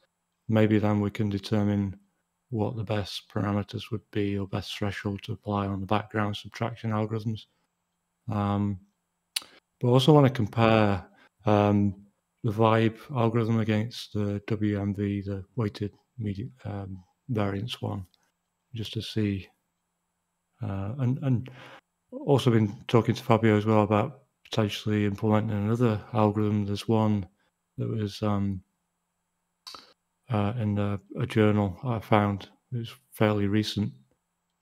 S12: maybe then we can determine what the best parameters would be or best threshold to apply on the background subtraction algorithms. But I also want to compare the Vibe algorithm against the WMV, the weighted median variance one, just to see. And also been talking to Fabio as well about potentially implementing another algorithm. There's one that was in a journal I found. It was fairly recent,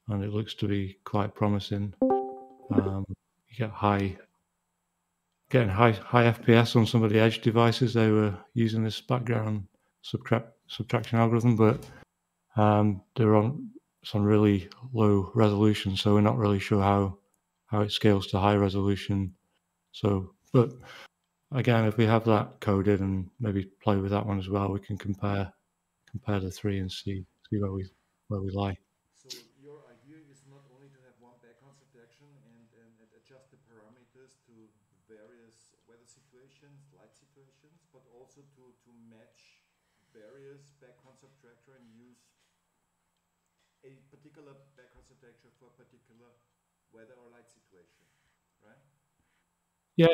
S12: and it looks to be quite promising. You get getting high FPS on some of the edge devices. They were using this background subtraction algorithm, but they're on some really low resolution, so we're not really sure how it scales to high resolution. So, but again, if we have that coded and maybe play with that one as well, we can compare the three and see where we lie.
S1: So your idea is not only to have one background subtraction and adjust the parameters to various weather situations, light situations, but also to match various background subtractor and use a particular background subtractor for a particular weather or light situation, right?
S12: Yeah,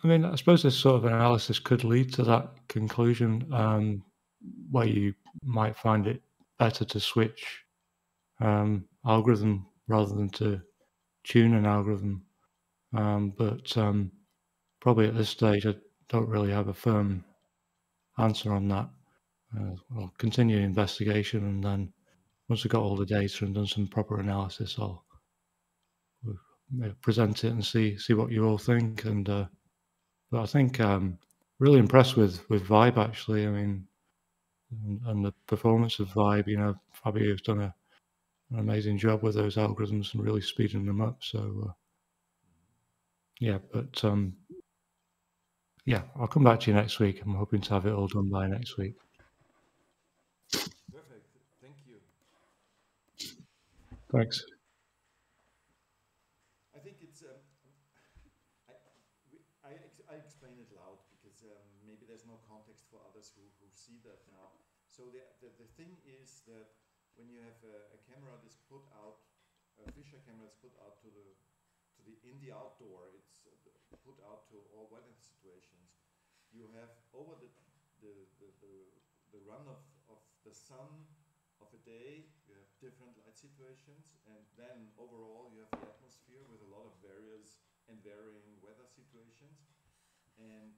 S12: I mean, I suppose this sort of analysis could lead to that conclusion, where you might find it better to switch algorithm rather than to tune an algorithm. But probably at this stage, I don't really have a firm answer on that. I'll continue investigation, and then once we've got all the data and done some proper analysis, I'll present it and see what you all think. And but I think really impressed with Vibe, actually. I mean, and the performance of Vibe. Fabio's done an amazing job with those algorithms and really speeding them up. So yeah, but yeah, I'll come back to you next week. I'm hoping to have it all done by next week.
S1: Perfect. Thank you.
S12: Thanks.
S1: I think it's I explain it loud because maybe there's no context for others who see that now. So the thing is that when you have a camera that's put out, a Fisher camera that's put out in the outdoor, it's put out to all weather situations. You have over the run of the sun of a day, you have different light situations, and then overall you have the atmosphere with a lot of various and varying weather situations. And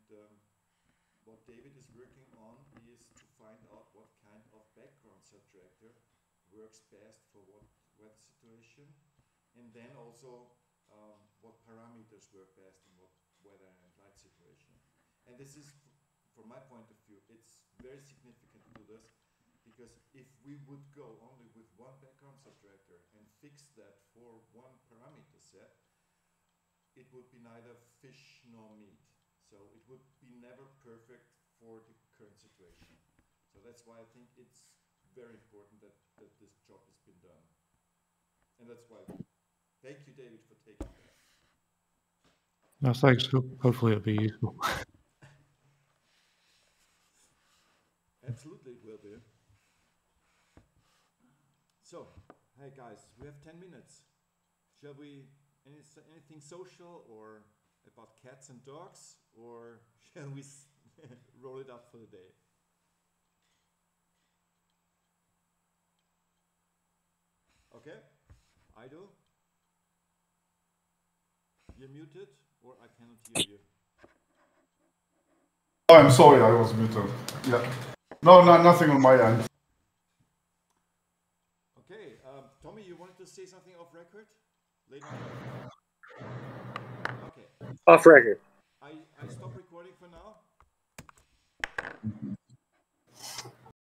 S1: what David is working on is to find out what kind of background subtractor works best for what weather situation, and then also what parameters work best in what weather and light situation. And this is, from my point of view, it's very significant to do this, because if we would go only with one background subtractor and fix that for one parameter set, it would be neither fish nor meat. So it would be never perfect for the current situation. So that's why I think it's very important that this job has been done. And that's why, thank you, David, for taking that.
S12: No, thanks. Hopefully it'll be useful.
S1: Absolutely, it will be. So, hey guys, we have 10 minutes. Shall we, anything social or about cats and dogs, or shall we roll it up for the day? Okay, Idle, you're muted, or I cannot hear you.
S2: Oh, I'm sorry, I was muted. Yeah. No, nothing on my end.
S1: Okay, Tommy, you wanted to say something off record? Later on? Okay.
S8: Off record.